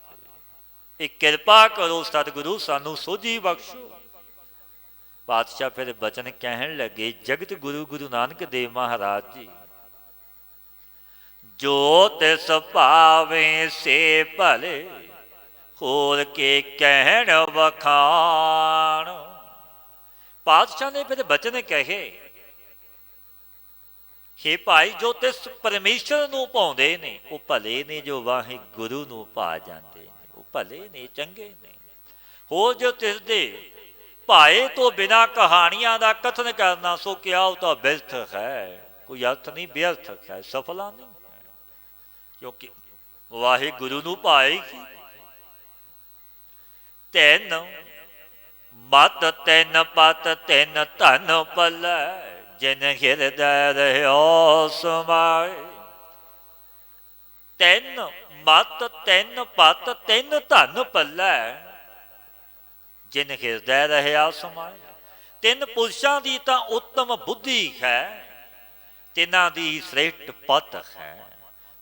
ਇਹ ਕਿਰਪਾ ਕਰੋ ਸਤਿਗੁਰੂ, ਸਾਨੂੰ ਸੋਝੀ ਬਖਸ਼ੋ। ਪਾਤਸ਼ਾਹ ਫਿਰ ਬਚਨ ਕਹਿਣ ਲੱਗੇ, ਜਗਤ ਗੁਰੂ ਗੁਰੂ ਨਾਨਕ ਦੇਵ ਮਹਾਰਾਜ ਜੀ, ਜੋ ਤਿਸ ਭਾਵੇਂ ਸੇ ਭਲੇ ਹੋਰ ਕੇ ਕਹਿਣ ਵਖਾਣ। ਪਾਤਸ਼ਾਹ ਨੇ ਫਿਰ ਬਚਨ ਕਹੇ हे ਭਾਈ ਜੋ ਤਿਸ ਪਰਮੇਸ਼ਰ ਨੂੰ ਭਾਉਂਦੇ ਨੇ ਉਹ ਭਲੇ ਨੇ, ਜੋ ਵਾਹਿਗੁਰੂ ਨੂੰ ਭਾ ਜਾਂਦੇ ਨੇ ਉਹ ਭਲੇ ਨੇ, ਚੰਗੇ ਨੇ। ਹੋਰ ਜੋ ਤਿਸ ਦੇ ਭਾਏ ਤੋਂ ਬਿਨਾਂ ਕਹਾਣੀਆਂ ਦਾ ਕਥਨ ਕਰਨਾ, ਸੋ ਕਿਹਾ ਉਹ ਤਾਂ ਬਿਰਥ ਹੈ, ਕੋਈ ਅਰਥ ਨਹੀਂ, ਬਿਅਰਥ ਹੈ, ਸਫਲਾ ਨਹੀਂ ਹੈ। ਕਿਉਂਕਿ ਵਾਹਿਗੁਰੂ ਨੂੰ ਭਾਏ ਕੀ। ਤੈਨ ਮਤ ਤੈਨ ਪਤ ਤੈਨ ਧਨ ਪਲੈ, ਜਿਨ ਹਿਰਦੈ ਰਹਿਓ ਸਮਾਏ। ਤਿੰਨ ਮਤ ਤਿੰਨ ਪਤ ਤਿੰਨ ਧਨ ਪੱਲੈ, ਜਿਨ ਹਿਰਦੈ ਰਹਿਆ ਸਮਾਏ। ਤਿੰਨ ਪੁਰਸ਼ਾਂ ਦੀ ਤਾਂ ਉੱਤਮ ਬੁੱਧੀ ਹੈ, ਤਿੰਨਾਂ ਦੀ ਸ੍ਰੇਸ਼ਟ ਪਤ ਹੈ,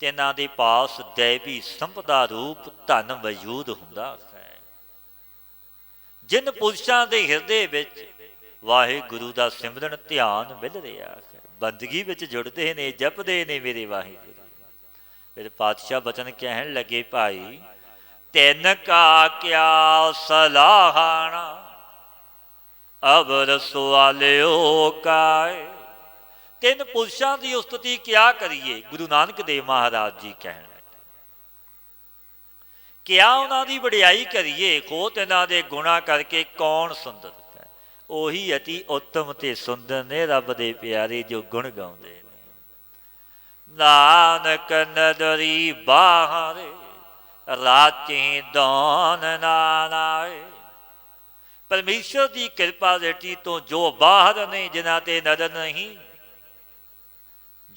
ਤਿੰਨਾਂ ਦੇ ਪਾਸ ਦੈਵੀ ਸੰਪਦਾ ਰੂਪ ਧਨ ਮੌਜੂਦ ਹੁੰਦਾ ਹੈ। ਜਿਨ ਪੁਰਸ਼ਾਂ ਦੇ ਹਿਰਦੇ ਵਿੱਚ ਵਾਹਿਗੁਰੂ ਦਾ ਸਿਮਰਨ ਧਿਆਨ ਮਿਲ ਰਿਹਾ ਹੈ, ਬੰਦਗੀ ਵਿੱਚ ਜੁੜਦੇ ਨੇ, ਜਪਦੇ ਨੇ ਮੇਰੇ ਵਾਹਿਗੁਰੂ। ਫਿਰ ਪਾਤਸ਼ਾਹ ਬਚਨ ਕਹਿਣ ਲੱਗੇ, ਭਾਈ ਤਿੰਨ ਕਾ ਕਿਆ ਸਲਾਹਣਾ, ਅਵਰ ਸਵਾਲਿਓ ਕਾਏ। ਤਿੰਨ ਪੁਰਸ਼ਾਂ ਦੀ ਉਸਤਤੀ ਕਿਆ ਕਰੀਏ, ਗੁਰੂ ਨਾਨਕ ਦੇਵ ਮਹਾਰਾਜ ਜੀ ਕਹਿਣ ਕਿਆ ਉਹਨਾਂ ਦੀ ਵਡਿਆਈ ਕਰੀਏ। ਖੋ ਤਿੰਨਾਂ ਦੇ ਗੁਣਾ ਕਰਕੇ ਕੌਣ ਸੁੰਦਰ ਹੈ, ਉਹੀ ਅਤੀ ਉੱਤਮ ਤੇ ਸੁੰਦਰ ਨੇ ਰੱਬ ਦੇ ਪਿਆਰੇ ਜੋ ਗੁਣ ਗਾਉਂਦੇ ਨੇ। ਨਾਨਕ ਨਦਰੀ ਬਾਹਰੇ ਰਾਚੇ ਦਾਨ ਨਾਨਾਏ। ਪਰਮੇਸ਼ਰ ਦੀ ਕਿਰਪਾ ਦ੍ਰਿਸ਼ਟੀ ਤੋਂ ਜੋ ਬਾਹਰ ਨੇ, ਜਿਨ੍ਹਾਂ ਤੇ ਨਜ਼ਰ ਨਹੀਂ,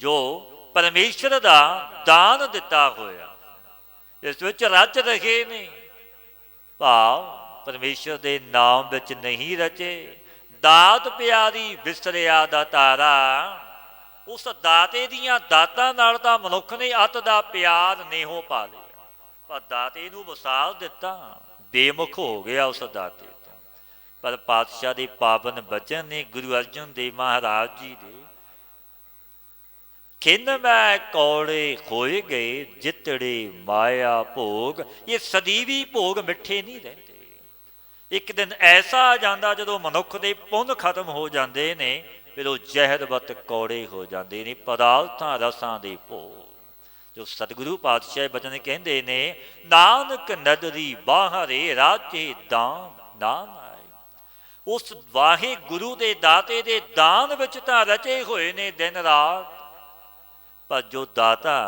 ਜੋ ਪਰਮੇਸ਼ਰ ਦਾ ਦਾਨ ਦਿੱਤਾ ਹੋਇਆ ਇਸ ਵਿੱਚ ਰਚ ਰਹੇ ਨੇ, ਭਾਵ ਪਰਮੇਸ਼ਰ ਦੇ ਨਾਮ ਵਿੱਚ ਨਹੀਂ ਰਚੇ। ਦਾਤ ਪਿਆਰੀ ਵਿਸਰਿਆ ਦਾ ਤਾਰਾ, ਉਸ ਦਾਤੇ ਦੀਆਂ ਦਾਤਾਂ ਨਾਲ ਤਾਂ ਮਨੁੱਖ ਨੇ ਅੱਤ ਦਾ ਪਿਆਰ ਨੇਹੋ ਪਾ ਲਿਆ, ਪਰ ਦਾਤੇ ਨੂੰ ਵਸਾਲ ਦਿੱਤਾ, ਬੇਮੁਖ ਹੋ ਗਿਆ ਉਸ ਦਾਤੇ ਤੋਂ। ਪਰ ਪਾਤਸ਼ਾਹ ਦੇ ਪਾਵਨ ਬਚਨ ਨੇ ਗੁਰੂ ਅਰਜਨ ਦੇਵ ਮਹਾਰਾਜ ਜੀ ਦੇ, ਖਿੰਨ ਮੈਂ ਕੌੜੇ ਹੋਏ ਗਏ ਜਿਤੜੇ ਮਾਇਆ ਭੋਗ। ਇਹ ਸਦੀਵੀ ਭੋਗ ਮਿੱਠੇ ਨਹੀਂ ਰਹਿੰਦੇ। ਇੱਕ ਦਿਨ ਐਸਾ ਆ ਜਾਂਦਾ ਜਦੋਂ ਮਨੁੱਖ ਦੇ ਪੁੰਨ ਖਤਮ ਹੋ ਜਾਂਦੇ ਨੇ, ਫਿਰ ਉਹ ਜ਼ਹਿਰਵਤ ਕੌੜੇ ਹੋ ਜਾਂਦੇ ਨੇ, ਪਦਾਰਥਾਂ ਰਸਾਂ ਦੇ ਭੋਗ। ਜੋ ਸਤਿਗੁਰੂ ਪਾਤਸ਼ਾਹ ਬਚਨ ਕਹਿੰਦੇ ਨੇ, ਨਾਨਕ ਨਦਰੀ ਬਾਹਰੇ ਰਾਚੇ ਦਾਨ ਨਾਨ ਆਏ। ਉਸ ਵਾਹਿਗੁਰੂ ਦੇ ਦਾਤੇ ਦੇ ਦਾਨ ਵਿੱਚ ਤਾਂ ਰਚੇ ਹੋਏ ਨੇ ਦਿਨ ਰਾਤ, ਪਰ ਜੋ ਦਾਤਾ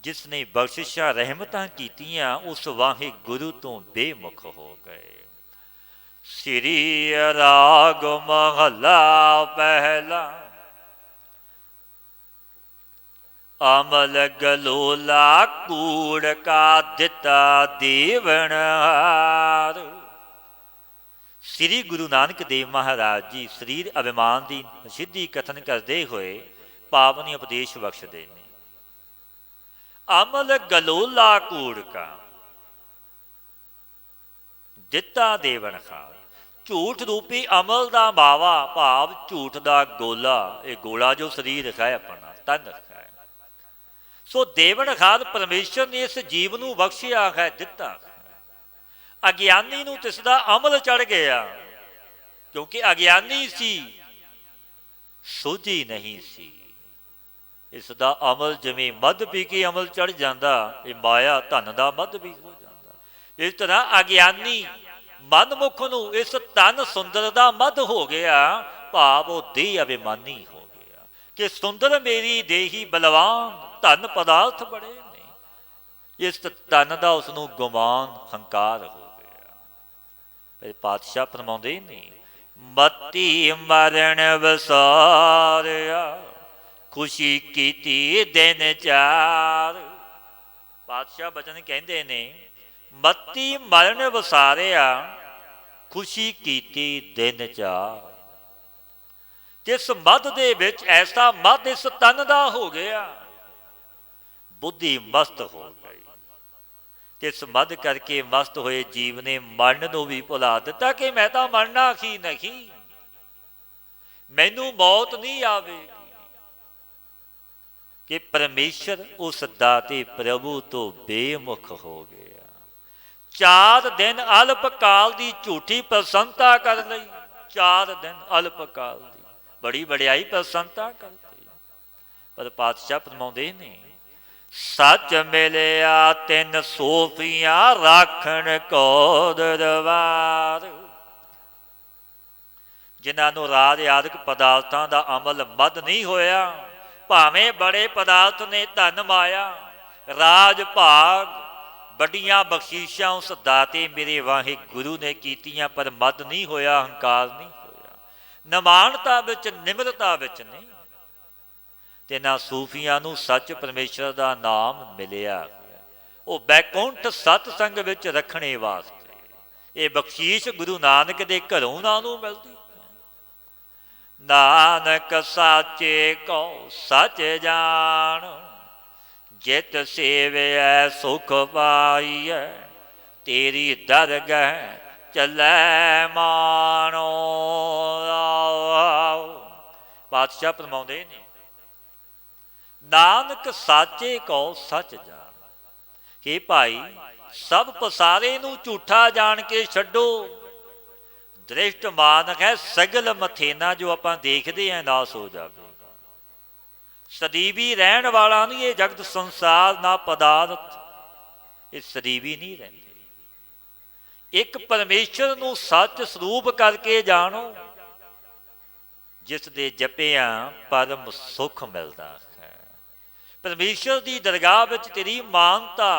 ਜਿਸ ਨੇ ਬਖਸ਼ਿਸ਼ਾਂ ਰਹਿਮਤਾਂ ਕੀਤੀਆਂ, ਉਸ ਵਾਹਿਗੁਰੂ ਤੋਂ ਬੇਮੁਖ ਹੋ ਗਏ। ਸ੍ਰੀ ਰਾਗ ਮਹਲਾ ਪਹਿਲਾ, ਅਮਲ ਗਲੋਲਾ ਕੂੜ ਕਾ ਦਿੱਤਾ ਦੇਵਨਹਾਰ। ਸ੍ਰੀ ਗੁਰੂ ਨਾਨਕ ਦੇਵ ਮਹਾਰਾਜ ਜੀ ਸਰੀਰ ਅਭਿਮਾਨ ਦੀ ਸਿੱਧੀ ਕਥਨ ਕਰਦੇ ਹੋਏ ਪਾਵਨੀ ਉਪਦੇਸ਼ ਬਖਸ਼ਦੇ ਨੇ। ਅਮਲ ਗਲੋਲਾ ਕੂੜ ਕਾ ਦਿੱਤਾ ਦੇਵਨਹਾਰ। ਝੂਠ ਰੂਪੀ ਅਮਲ ਦਾ ਮਾਵਾ, ਭਾਵ ਝੂਠ ਦਾ ਗੋਲਾ, ਇਹ ਗੋਲਾ ਜੋ ਸਰੀਰ ਹੈ ਆਪਣਾ ਤਨ ਹੈ। ਸੋ ਦੇਵਨਹਾਰ ਪਰਮੇਸ਼ਰ ਨੇ ਇਸ ਜੀਵ ਨੂੰ ਬਖਸ਼ਿਆ ਹੈ, ਦਿੱਤਾ। ਅਗਿਆਨੀ ਨੂੰ ਤਿਸ ਦਾ ਅਮਲ ਚੜ ਗਿਆ, ਕਿਉਂਕਿ ਅਗਿਆਨੀ ਸੀ, ਸੋਝੀ ਨਹੀਂ ਸੀ। ਇਸ ਦਾ ਅਮਲ ਜਿਵੇਂ ਮੱਧ ਪੀ ਕੇ ਅਮਲ ਚੜ ਜਾਂਦਾ, ਇਹ ਮਾਇਆ ਧਨ ਦਾ ਮੱਧ ਵੀ ਹੋ ਜਾਂਦਾ। ਇਸ ਤਰ੍ਹਾਂ ਅਗਿਆਨੀ ਮਨਮੁਖ ਨੂੰ ਇਸ ਤਨ ਸੁੰਦਰ ਦਾ ਮੱਧ ਹੋ ਗਿਆ, ਭਾਵ ਉਹ ਦੇਹ ਅਭਿਮਾਨੀ ਹੋ ਗਿਆ ਕਿ ਸੁੰਦਰ ਮੇਰੀ ਦੇਹੀ ਬਲਵਾਨ, ਧਨ ਪਦਾਰਥ ਬੜੇ ਨੇ। ਇਸ ਤਨ ਦਾ ਉਸਨੂੰ ਗੁਮਾਨ ਹੰਕਾਰ ਹੋ ਗਿਆ। ਫਿਰ ਪਾਤਸ਼ਾਹ ਫਰਮਾਉਂਦੇ ਨੇ, ਮਤੀ ਮਰਨ ਵਸਾਰਿਆ ਖੁਸ਼ੀ ਕੀਤੀ ਦਿਨ ਚਾਰ। ਪਾਤਸ਼ਾਹ ਬਚਨ ਕਹਿੰਦੇ ਨੇ, ਮਤੀ ਮਰਨ ਵਸਾਰਿਆ ਖੁਸ਼ੀ ਕੀਤੀ ਦਿਨ ਚਾਰ। ਜਿਸ ਮੱਧ ਦੇ ਵਿੱਚ ਐਸਾ ਮੱਧ ਇਸ ਤਨ ਦਾ ਹੋ ਗਿਆ, ਬੁੱਧੀ ਮਸਤ ਹੋ ਗਈ। ਤੇ ਇਸ ਮੱਧ ਕਰਕੇ ਮਸਤ ਹੋਏ ਜੀਵ ਨੇ ਮਰਨ ਨੂੰ ਵੀ ਭੁਲਾ ਦਿੱਤਾ ਕਿ ਮੈਂ ਤਾਂ ਮਰਨਾ ਹੀ ਨਹੀਂ, ਮੈਨੂੰ ਮੌਤ ਨਹੀਂ ਆਵੇਗੀ। ਕਿ ਪਰਮੇਸ਼ਰ ਉਸ ਦਾਤੇ ਪ੍ਰਭੂ ਤੋਂ ਬੇਮੁਖ ਹੋ ਗਿਆ। 4 ਦਿਨ ਅਲਪ ਕਾਲ ਦੀ ਝੂਠੀ ਪ੍ਰਸੰਨਤਾ ਕਰ ਲਈ, 4 ਦਿਨ ਅਲਪ ਕਾਲ ਦੀ ਬੜੀ ਵਡਿਆਈ ਪ੍ਰਸੰਨਤਾ ਕਰ ਲਈ। ਪਰ ਪਾਤਸ਼ਾਹ ਫਰਮਾਉਂਦੇ ਨੇ, ਸੱਚ ਮਿਲਿਆ ਤਿੰਨ ਸੋਫੀਆਂ ਰਾਖਣ ਕੋ ਦਰਬਾਰ। ਜਿਨ੍ਹਾਂ ਨੂੰ ਰਾਜ ਆਦਿਕ ਪਦਾਰਥਾਂ ਦਾ ਅਮਲ ਮਦ ਨਹੀਂ ਹੋਇਆ, ਭਾਵੇਂ ਬੜੇ ਪਦਾਰਥ ਨੇ, ਧਨ ਮਾਇਆ, ਰਾਜ ਭਾਗ, ਵੱਡੀਆਂ ਬਖਸ਼ੀਸ਼ਾਂ ਉਸ ਦਾਤੇ ਮੇਰੇ ਵਾਹਿਗੁਰੂ ਨੇ ਕੀਤੀਆਂ, ਪਰ ਮਦ ਨਹੀਂ ਹੋਇਆ, ਹੰਕਾਰ ਨਹੀਂ ਹੋਇਆ, ਨਿਮਾਣਤਾ ਵਿੱਚ, ਨਿਮਰਤਾ ਵਿੱਚ ਨਹੀਂ। ਤੇ ਇਹਨਾਂ ਸੂਫੀਆਂ ਨੂੰ ਸੱਚ ਪਰਮੇਸ਼ਰ ਦਾ ਨਾਮ ਮਿਲਿਆ, ਉਹ ਬੈਕੁੰਠ ਸਤਸੰਗ ਵਿੱਚ ਰੱਖਣੇ ਵਾਸਤੇ। ਇਹ ਬਖਸ਼ੀਸ਼ ਗੁਰੂ ਨਾਨਕ ਦੇ ਘਰੋਂ ਉਹਨਾਂ ਨੂੰ ਮਿਲਦੀ। ਨਾਨਕ ਸਾਚੇ ਕੋ ਸੱਚ ਜਾਣ, ਜਿਤ ਸੇਵਿਐ ਸੁਖ ਪਾਈਐ, ਤੇਰੀ ਦਰਗਹਿ ਚੱਲੈ ਮਾਣੋ। ਪਾਤਸ਼ਾਹ ਫਰਮਾਉਂਦੇ ਨੇ, ਨਾਨਕ ਸਾਚੇ ਕੋ ਸੱਚ ਜਾਣ। हे ਭਾਈ, ਸਭ ਪਸਾਰੇ ਨੂੰ ਝੂਠਾ ਜਾਣ ਕੇ ਛੱਡੋ। ਦ੍ਰਿਸ਼ਟ ਮਾਨਕ ਹੈ ਸਗਲ ਮਥੇਨਾ, ਜੋ ਆਪਾਂ ਦੇਖਦੇ ਹਾਂ ਨਾਸ ਹੋ ਜਾਵੇਗਾ। ਸਦੀਵੀ ਰਹਿਣ ਵਾਲਾ ਨਹੀਂ ਇਹ ਜਗਤ ਸੰਸਾਰ, ਨਾ ਪਦਾਰਥ, ਇਹ ਸਦੀਵੀ ਨਹੀਂ ਰਹਿੰਦੇ। ਇੱਕ ਪਰਮੇਸ਼ਰ ਨੂੰ ਸੱਚ ਸਰੂਪ ਕਰਕੇ ਜਾਣੋ, ਜਿਸ ਦੇ ਜਪਿਆਂ ਪਰਮ ਸੁਖ ਮਿਲਦਾ ਹੈ। ਪਰਮੇਸ਼ਰ ਦੀ ਦਰਗਾਹ ਵਿੱਚ ਤੇਰੀ ਮਾਨਤਾ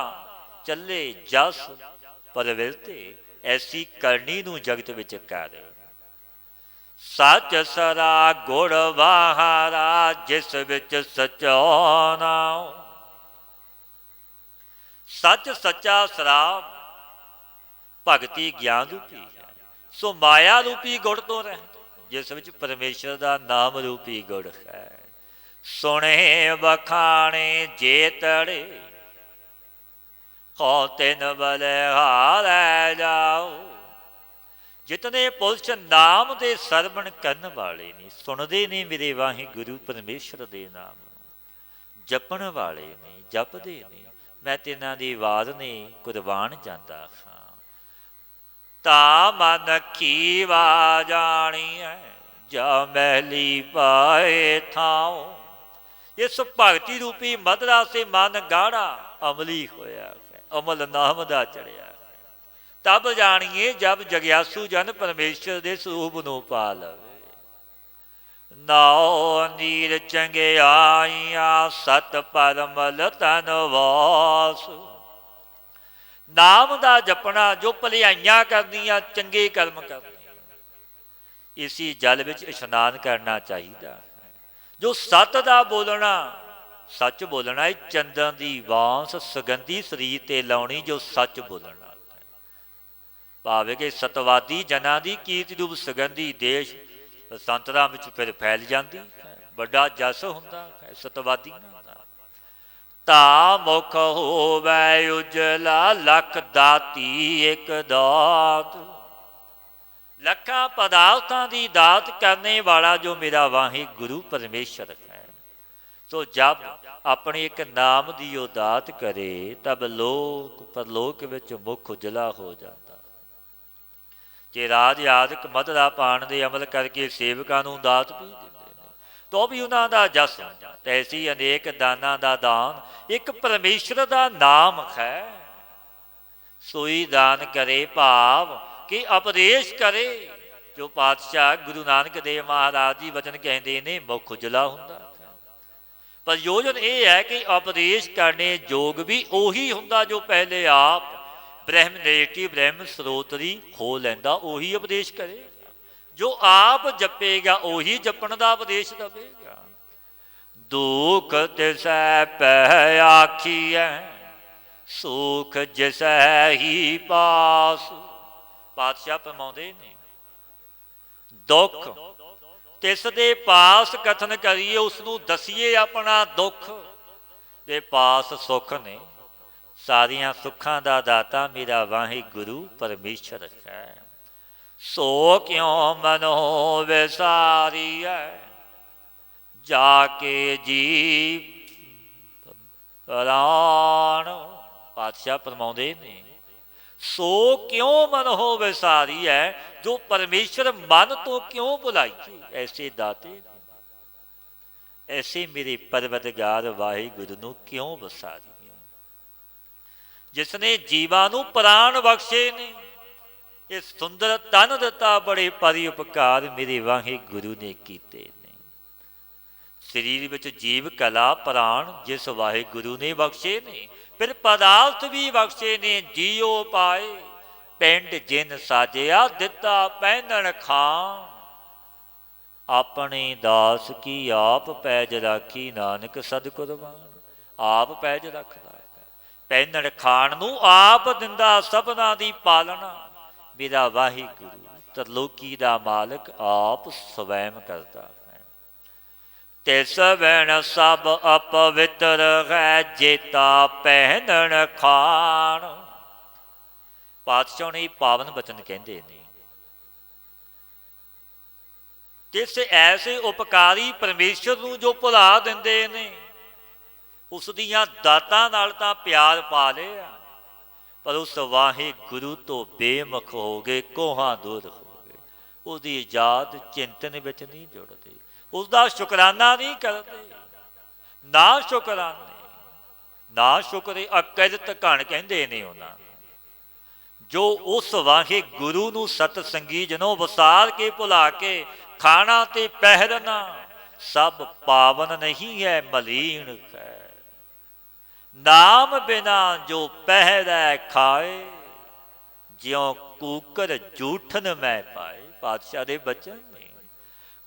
ਚੱਲੇ, ਜਸ ਪਰਵਿਰਤੇ, ਐਸੀ ਕਰਨੀ ਨੂੰ ਜਗਤ ਵਿੱਚ ਕਰ। ਸੱਚ ਸਰਾ ਗੁੜ ਵਾਹਾਰਾ, ਜਿਸ ਵਿੱਚ ਸਚੋ ਨਾਉ। ਸੱਚ ਸੱਚਾ ਸਰਾਬ ਭਗਤੀ ਗਿਆਨ ਰੂਪੀ ਹੈ, ਸੋ ਮਾਇਆ ਰੂਪੀ ਗੁੜ ਤੋਂ ਰਹਿਤ, ਜਿਸ ਵਿੱਚ ਪਰਮੇਸ਼ਰ ਦਾ ਨਾਮ ਰੂਪੀ ਗੁੜ ਹੈ। ਸੁਣੇ ਬਖਾਣੇ ਜੇ ਤੜੇ, ਹੋ ਤਿਨ ਬਲਿਹਾਰੈ ਜਾਓ। ਜਿਤਨੇ ਪੁਰਸ਼ ਨਾਮ ਦੇ ਸਰਵਣ ਕਰਨ ਵਾਲੇ ਨੇ, ਸੁਣਦੇ ਨੇ ਮੇਰੇ ਵਾਹਿਗੁਰੂ ਪਰਮੇਸ਼ਰ ਦੇ ਨਾਮ, ਜਪਣ ਵਾਲੇ ਨੇ, ਜਪਦੇ ਨੇ, ਮੈਂ ਤਿੰਨਾਂ ਦੀ ਆਵਾਜ਼ ਨੇ ਕੁਰਬਾਨ ਜਾਂਦਾ ਹਾਂ। ਤਾਂ ਮਨ ਕੀ ਵਾ ਜਾਣੀ ਹੈ, ਜਾ ਮਹਿਲੀ ਪਾਏ ਥਾਉ। ਇਸ ਭਗਤੀ ਰੂਪੀ ਮਦਰਾ ਸੇ ਮਨ ਗਾੜਾ ਅਮਲੀ ਹੋਇਆ ਹੈ, ਅਮਲ ਨਾਮ ਦਾ ਚੜਿਆ ਹੈ। ਤਬ ਜਾਣੀਏ ਜਬ ਜਗਿਆਸੂ ਜਨ ਪਰਮੇਸ਼ਰ ਦੇ ਸਰੂਪ ਨੂੰ ਪਾ ਲਵੇ। ਨਾਉ ਨੀਰ ਚੰਗਿਆਈਆਂ ਸਤ ਪਰਮਲ ਤਨ ਵਾਸ। ਨਾਮ ਦਾ ਜਪਣਾ, ਜੋ ਭਲਾਈਆਂ ਕਰਨੀਆਂ, ਚੰਗੇ ਕਰਮ ਕਰਨੇ, ਇਸੀ ਜਲ ਵਿੱਚ ਇਸ਼ਨਾਨ ਕਰਨਾ ਚਾਹੀਦਾ ਹੈ। ਜੋ ਸਤ ਦਾ ਬੋਲਣਾ, ਸੱਚ ਬੋਲਣਾ, ਇਹ ਚੰਦਨ ਦੀ ਵਾਂਸ ਸੁਗੰਧੀ ਸਰੀਰ ਤੇ ਲਾਉਣੀ, ਜੋ ਸੱਚ ਬੋਲਣਾ ਭਾਵੇਂ ਕਿ ਸਤਵਾਦੀ ਜਨਾਂ ਦੀ ਕੀਰਤੀ ਰੂਪ ਸੁਗੰਧੀ ਦੇਸ਼ ਸੰਤਰਾਂ ਵਿੱਚ ਫਿਰ ਫੈਲ ਜਾਂਦੀ ਹੈ, ਵੱਡਾ ਜਸ ਹੁੰਦਾ ਹੈ ਸਤਵਾਦੀਆਂ ਦਾ। ਤਾ ਮੁਖ ਹੋਵੇ ਉਜਲਾ, ਲੱਖ ਦਾਤੀ ਇੱਕ ਦਾਤ। ਲੱਖਾਂ ਪਦਾਰਥਾਂ ਦੀ ਦਾਤ ਕਰਨੇ ਵਾਲਾ ਜੋ ਮੇਰਾ ਵਾਹਿਗੁਰੂ ਪਰਮੇਸ਼ਰ ਹੈ। ਸੋ ਜਬ ਆਪਣੇ ਇੱਕ ਨਾਮ ਦੀ ਉਹ ਦਾਤ ਕਰੇ, ਤਬ ਲੋਕ ਪਰਲੋਕ ਵਿੱਚ ਮੁਖ ਉਜਲਾ ਹੋ ਜਾਂਦਾ। ਜੇ ਰਾਜ ਆਦਿਕ ਮਦਰਾ ਪਾਣ ਦੇ ਅਮਲ ਕਰਕੇ ਸੇਵਕਾਂ ਨੂੰ ਦਾਤ ਵੀ ਦਿੰਦੇ ਨੇ, ਤਾਂ ਵੀ ਉਹਨਾਂ ਦਾ ਜਸ ਹੁੰਦਾ। ਤੈਸੀ ਅਨੇਕ ਦਾਨਾਂ ਦਾ ਦਾਨ ਇੱਕ ਪਰਮੇਸ਼ਰ ਦਾ ਨਾਮ ਹੈ। ਸੋਈ ਦਾਨ ਕਰੇ ਭਾਵ ਕਿ ਉਪਦੇਸ਼ ਕਰੇ, ਜੋ ਪਾਤਸ਼ਾਹ ਗੁਰੂ ਨਾਨਕ ਦੇਵ ਮਹਾਰਾਜ ਜੀ ਵਚਨ ਕਹਿੰਦੇ ਨੇ, ਮੁਖ ਉਜਲਾ ਹੁੰਦਾ। ਪ੍ਰਯੋਜਨ ਇਹ ਹੈ ਕਿ ਉਪਦੇਸ਼ ਕਰਨੇ ਯੋਗ ਵੀ ਉਹੀ ਹੁੰਦਾ ਜੋ ਪਹਿਲੇ ਆਪ ਬ੍ਰਹਮ ਨੇਟੀ ਬ੍ਰਹਮ ਸਰੋਤਰੀ ਹੋ ਲੈਂਦਾ, ਉਹੀ ਉਪਦੇਸ਼ ਕਰੇਗਾ। ਜੋ ਆਪ ਜਪੇਗਾ ਉਹੀ ਜਪਣ ਦਾ ਉਪਦੇਸ਼ ਦੇਵੇਗਾ। ਦੁਖ ਤਿਸੈ ਪੈ ਆਖੀਐ, ਸੁਖ ਜਿਸੈ ਹੀ ਪਾਸ। ਪਾਤਸ਼ਾਹ ਫਰਮਾਉਂਦੇ ਨੇ, ਦੁੱਖ ਤਿਸ ਦੇ ਪਾਸ ਕਥਨ ਕਰੀਏ, ਉਸ ਨੂੰ ਦਸੀਏ ਆਪਣਾ ਦੁੱਖ, ਤੇ ਪਾਸ ਸੁੱਖ ਨੇ। ਸਾਰੀਆਂ ਸੁੱਖਾਂ ਦਾ ਦਾਤਾ ਮੇਰਾ ਵਾਹਿਗੁਰੂ ਪਰਮੇਸ਼ਰ ਹੈ। ਸੋ ਕਿਉ ਮਨੋ ਵਿਸਾਰੀਐ, ਜਾ ਕੇ ਜੀ ਪ੍ਰਾਣ। ਪਾਤਸ਼ਾਹ ਫਰਮਾਉਂਦੇ ਨੇ, ਸੋ ਕਿਉਂ ਮਨ ਹੋ ਵਿਸਾਰੀਐ, ਜੋ ਪਰਮੇਸ਼ਰ ਮਨ ਤੋਂ ਕਿਉਂ ਭੁਲਾਈਏ। ਐਸੇ ਦਾਤੇ ऐसे मेरे परवतगार वाहिगुरु ਨੂੰ ਕਿਉਂ ਵਸਾ ਦਿਆ, ਜਿਸਨੇ ਜੀਵਾਂ ਨੂੰ ਪ੍ਰਾਣ ਬਖਸ਼ੇ ਨੇ। ਇਹ ਸੁੰਦਰ ਤਨ ਦਿੱਤਾ, ਬੜੇ ਭਾਰੀ ਉਪਕਾਰ ਮੇਰੇ ਵਾਹਿਗੁਰੂ ਨੇ ਕੀਤੇ ਨੇ। ਸਰੀਰ ਵਿੱਚ ਜੀਵ ਕਲਾ ਪ੍ਰਾਣ ਜਿਸ ਵਾਹਿਗੁਰੂ ਨੇ ਬਖਸ਼ੇ ਨੇ, ਫਿਰ ਪਦਾਰਥ ਵੀ ਬਖਸ਼ੇ ਨੇ ਜੀਓ ਪਾਏ। ਪਿੰਡ ਜਿਨ ਸਾਜਿਆ ਦਿੱਤਾ ਪਹਿਨਣ ਖਾਂ, ਆਪਣੇ ਦਾਸ ਕੀ ਆਪ ਪੈਜ ਰਾਖੀ ਨਾਨਕ ਸਦ ਕੁਰਬਾਨ। ਆਪ ਪੈਜ ਰੱਖਦਾ ਹੈ, ਪਹਿਨਣ ਖਾਣ ਨੂੰ ਆਪ ਦਿੰਦਾ, ਸਭਨਾਂ ਦੀ ਪਾਲਣਾ ਮੇਰਾ ਵਾਹਿਗੁਰੂ ਤਰਲੋਕੀ ਦਾ ਮਾਲਕ ਆਪ ਸਵੈਮ ਕਰਦਾ ਹੈ। ਤਿਸ ਬਿਨ ਸਭ ਅਪਵਿੱਤਰ ਹੈ, ਜੇਤਾ ਪਹਿਨਣ ਖਾਣ। ਪਾਤਸ਼ਾਹ ਨੇ ਪਾਵਨ ਬਚਨ ਕਹਿੰਦੇ ਨੇ, ਕਿਸੇ ਐਸੇ ਉਪਕਾਰੀ ਪਰਮੇਸ਼ਰ ਨੂੰ ਜੋ ਭੁਲਾ ਦਿੰਦੇ ਨੇ, ਉਸ ਦੀਆਂ ਦਾਤਾਂ ਨਾਲ ਤਾਂ ਪਿਆਰ ਪਾ ਲਿਆ, ਪਰ ਉਸ ਵਾਹਿਗੁਰੂ ਤੋਂ ਬੇਮੁਖ ਹੋ ਗਏ, ਕੋਹਾਂ ਦੂਰ ਹੋ ਗਏ। ਉਹਦੀ ਯਾਦ ਚਿੰਤਨ ਵਿੱਚ ਨਹੀਂ ਜੁੜਦੇ, ਉਸਦਾ ਸ਼ੁਕਰਾਨਾ ਨਹੀਂ ਕਰਦੇ। ਨਾ ਸ਼ੁਕਰਾਨੇ ਨਾ ਸ਼ੁਕਰੇ ਅਕਿਰਤ ਘਣ ਕਹਿੰਦੇ ਨੇ ਉਹਨਾਂ ਨੂੰ। ਜੋ ਉਸ ਵਾਹਿਗੁਰੂ ਨੂੰ ਸਤਸੰਗੀ ਜਨੋਂ ਵਸਾਰ ਕੇ ਭੁਲਾ ਕੇ ਖਾਣਾ ਤੇ ਪਹਿਰਨਾ ਸਭ ਪਾਵਨ ਨਹੀਂ ਹੈ, ਮਲੀਨ ਹੈ। ਨਾਮ ਬਿਨਾ ਜੋ ਪਹਿਰੈ ਖਾਏ, ਜਿਉ ਕੂਕਰ ਜੂਠਨ ਮੈਂ ਪਾਏ। ਪਾਤਸ਼ਾਹ ਦੇ ਬਚਨ ਨੇ,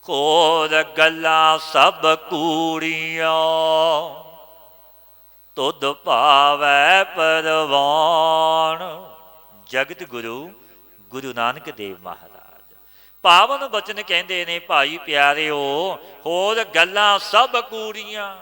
ਹੋਰ ਗੱਲਾਂ ਸਭ ਕੂੜੀਆਂ, ਤੁਧ ਭਾਵੈ ਪਰਵਾਨ। ਜਗਤ ਗੁਰੂ ਗੁਰੂ ਨਾਨਕ ਦੇਵ ਮਹਾਰਾਜ ਪਾਵਨ ਬਚਨ ਕਹਿੰਦੇ ਨੇ, ਭਾਈ ਪਿਆਰਿਓ ਹੋਰ ਗੱਲਾਂ ਸਭ ਕੂੜੀਆਂ,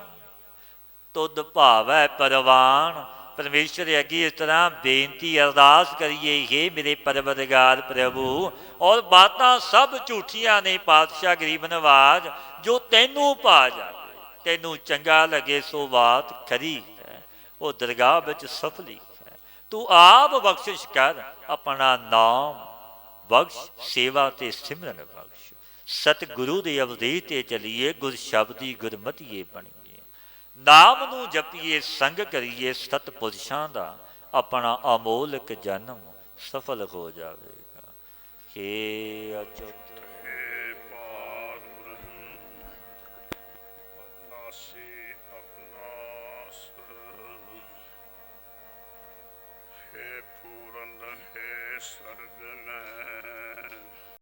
ਤੁਧ ਭਾਵੈ ਪਰਵਾਨ। ਪਰਮੇਸ਼ਰ ਅੱਗੇ ਇਸ ਤਰ੍ਹਾਂ ਬੇਨਤੀ ਅਰਦਾਸ ਕਰੀਏ, ਹੇ ਮੇਰੇ ਪਰਵਰਦਗਾਰ ਪ੍ਰਭੂ, ਔਰ ਬਾਤਾਂ ਸਭ ਝੂਠੀਆਂ ਨੇ ਪਾਤਸ਼ਾਹ ਗਰੀਬ ਨਵਾਜ, ਜੋ ਤੈਨੂੰ ਪਾ ਜਾਵੇ, ਤੈਨੂੰ ਚੰਗਾ ਲੱਗੇ ਸੋ ਬਾਤ ਖਰੀ ਹੈ, ਉਹ ਦਰਗਾਹ ਵਿੱਚ ਸਫਲੀ ਹੈ। ਤੂੰ ਆਪ ਬਖਸ਼ਿਸ਼ ਕਰ, ਆਪਣਾ ਨਾਮ ਬਖਸ਼, ਸੇਵਾ ਤੇ ਸਿਮਰਨ ਬਖਸ਼। ਸਤਿਗੁਰੂ ਦੇ ਅਵਦੇਸ਼ ਤੇ ਚਲੀਏ, ਗੁਰ ਸ਼ਬਦੀ ਗੁਰਮਤੀਏ ਬਣੀਏ। ਨਾਮ ਨੂੰ ਜਪੀਏ, ਸੰਗ ਕਰੀਏ ਸਤਪੁਰਸ਼ਾਂ ਦਾ, ਆਪਣਾ ਅਮੋਲਕ ਜਨਮ ਸਫਲ ਹੋ ਜਾਵੇਗਾ। ਹੇ ਅਚੁੱਤ